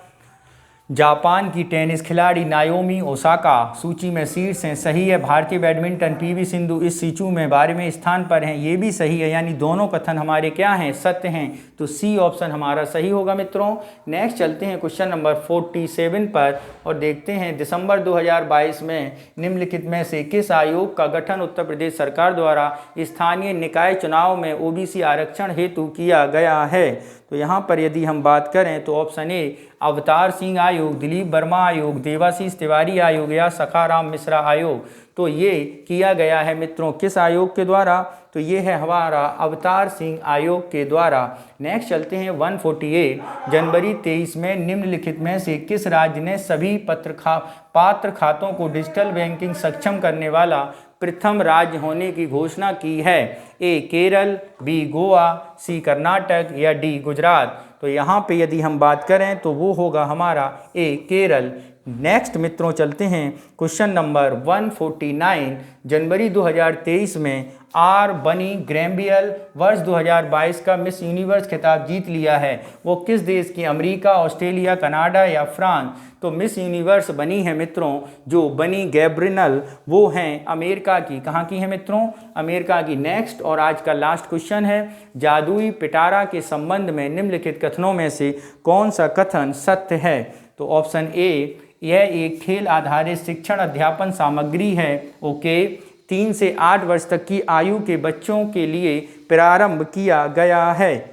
जापान की टेनिस खिलाड़ी नाओमी ओसाका सूची में शीर्ष हैं, सही है। भारतीय बैडमिंटन पीवी सिंधु इस सूची में 12वें स्थान पर हैं, ये भी सही है। यानी दोनों कथन हमारे क्या हैं, सत्य हैं। तो सी ऑप्शन हमारा सही होगा मित्रों। नेक्स्ट चलते हैं क्वेश्चन नंबर 47 पर और देखते हैं दिसंबर 2022 में निम्नलिखित में से किस आयोग का गठन उत्तर प्रदेश सरकार द्वारा स्थानीय निकाय चुनाव में ओबीसी आरक्षण हेतु किया गया है। तो यहाँ पर यदि हम बात करें तो ऑप्शन ए अवतार सिंह आयोग, दिलीप वर्मा आयोग, देवाशीष तिवारी आयोग या सखाराम मिश्रा आयोग। तो ये किया गया है मित्रों किस आयोग के द्वारा, तो ये है हमारा अवतार सिंह आयोग के द्वारा। नेक्स्ट चलते हैं 148 जनवरी 23 में निम्नलिखित में से किस राज्य ने सभी पात्र खातों को डिजिटल बैंकिंग सक्षम करने वाला प्रथम राज्य होने की घोषणा की है। ए केरल, बी गोवा, सी कर्नाटक या डी गुजरात। तो यहाँ पे यदि हम बात करें तो वो होगा हमारा ए केरल। नेक्स्ट मित्रों चलते हैं क्वेश्चन नंबर 149 जनवरी 2023 में आर बनी ग्रैम्बियल वर्ष 2022 का मिस यूनिवर्स खिताब जीत लिया है। वो किस देश की, अमेरिका, ऑस्ट्रेलिया, कनाडा या फ्रांस। तो मिस यूनिवर्स बनी है मित्रों जो बनी गैब्रिनल, वो हैं अमेरिका की। कहाँ की है मित्रों, अमेरिका की। नेक्स्ट और आज का लास्ट क्वेश्चन है जादुई पिटारा के संबंध में निम्नलिखित कथनों में से कौन सा कथन सत्य है। तो ऑप्शन ए यह एक खेल आधारित शिक्षण अध्यापन सामग्री है। ओके, 3 से 8 वर्ष तक की आयु के बच्चों के लिए प्रारंभ किया गया है।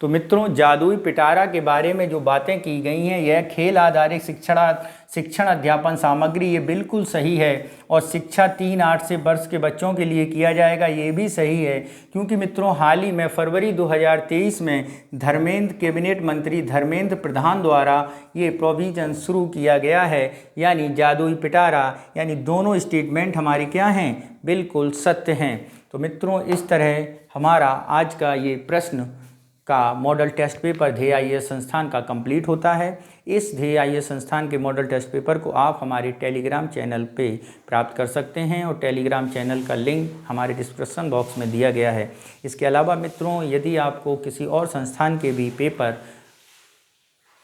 तो मित्रों जादुई पिटारा के बारे में जो बातें की गई हैं, यह खेल आधारित शिक्षण अध्यापन सामग्री, ये बिल्कुल सही है। और शिक्षा 3-8 से वर्ष के बच्चों के लिए किया जाएगा, ये भी सही है। क्योंकि मित्रों हाल ही में फरवरी 2023 में कैबिनेट मंत्री धर्मेंद्र प्रधान द्वारा ये प्रोविज़न शुरू किया गया है। यानी जादुई पिटारा, यानी दोनों स्टेटमेंट हमारे क्या हैं, बिल्कुल सत्य हैं। तो मित्रों इस तरह हमारा आज का ये प्रश्न का मॉडल टेस्ट पेपर ध्येय आईएएस संस्थान का कंप्लीट होता है। इस ध्येय आईएएस संस्थान के मॉडल टेस्ट पेपर को आप हमारे टेलीग्राम चैनल पे प्राप्त कर सकते हैं और टेलीग्राम चैनल का लिंक हमारे डिस्क्रिप्शन बॉक्स में दिया गया है। इसके अलावा मित्रों यदि आपको किसी और संस्थान के भी पेपर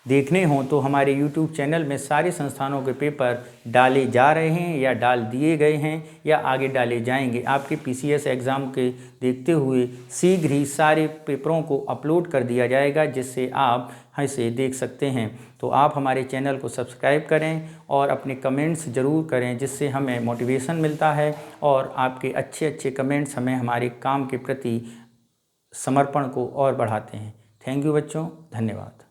देखने हों तो हमारे यूट्यूब चैनल में सारे संस्थानों के पेपर डाले जा रहे हैं या डाल दिए गए हैं या आगे डाले जाएंगे। आपके पीसीएस एग्ज़ाम के देखते हुए शीघ्र ही सारे पेपरों को अपलोड कर दिया जाएगा, जिससे आप इसे देख सकते हैं। तो आप हमारे चैनल को सब्सक्राइब करें और अपने कमेंट्स ज़रूर करें, जिससे हमें मोटिवेशन मिलता है और आपके अच्छे अच्छे कमेंट्स हमें हमारे काम के प्रति समर्पण को और बढ़ाते हैं। थैंक यू बच्चों, धन्यवाद।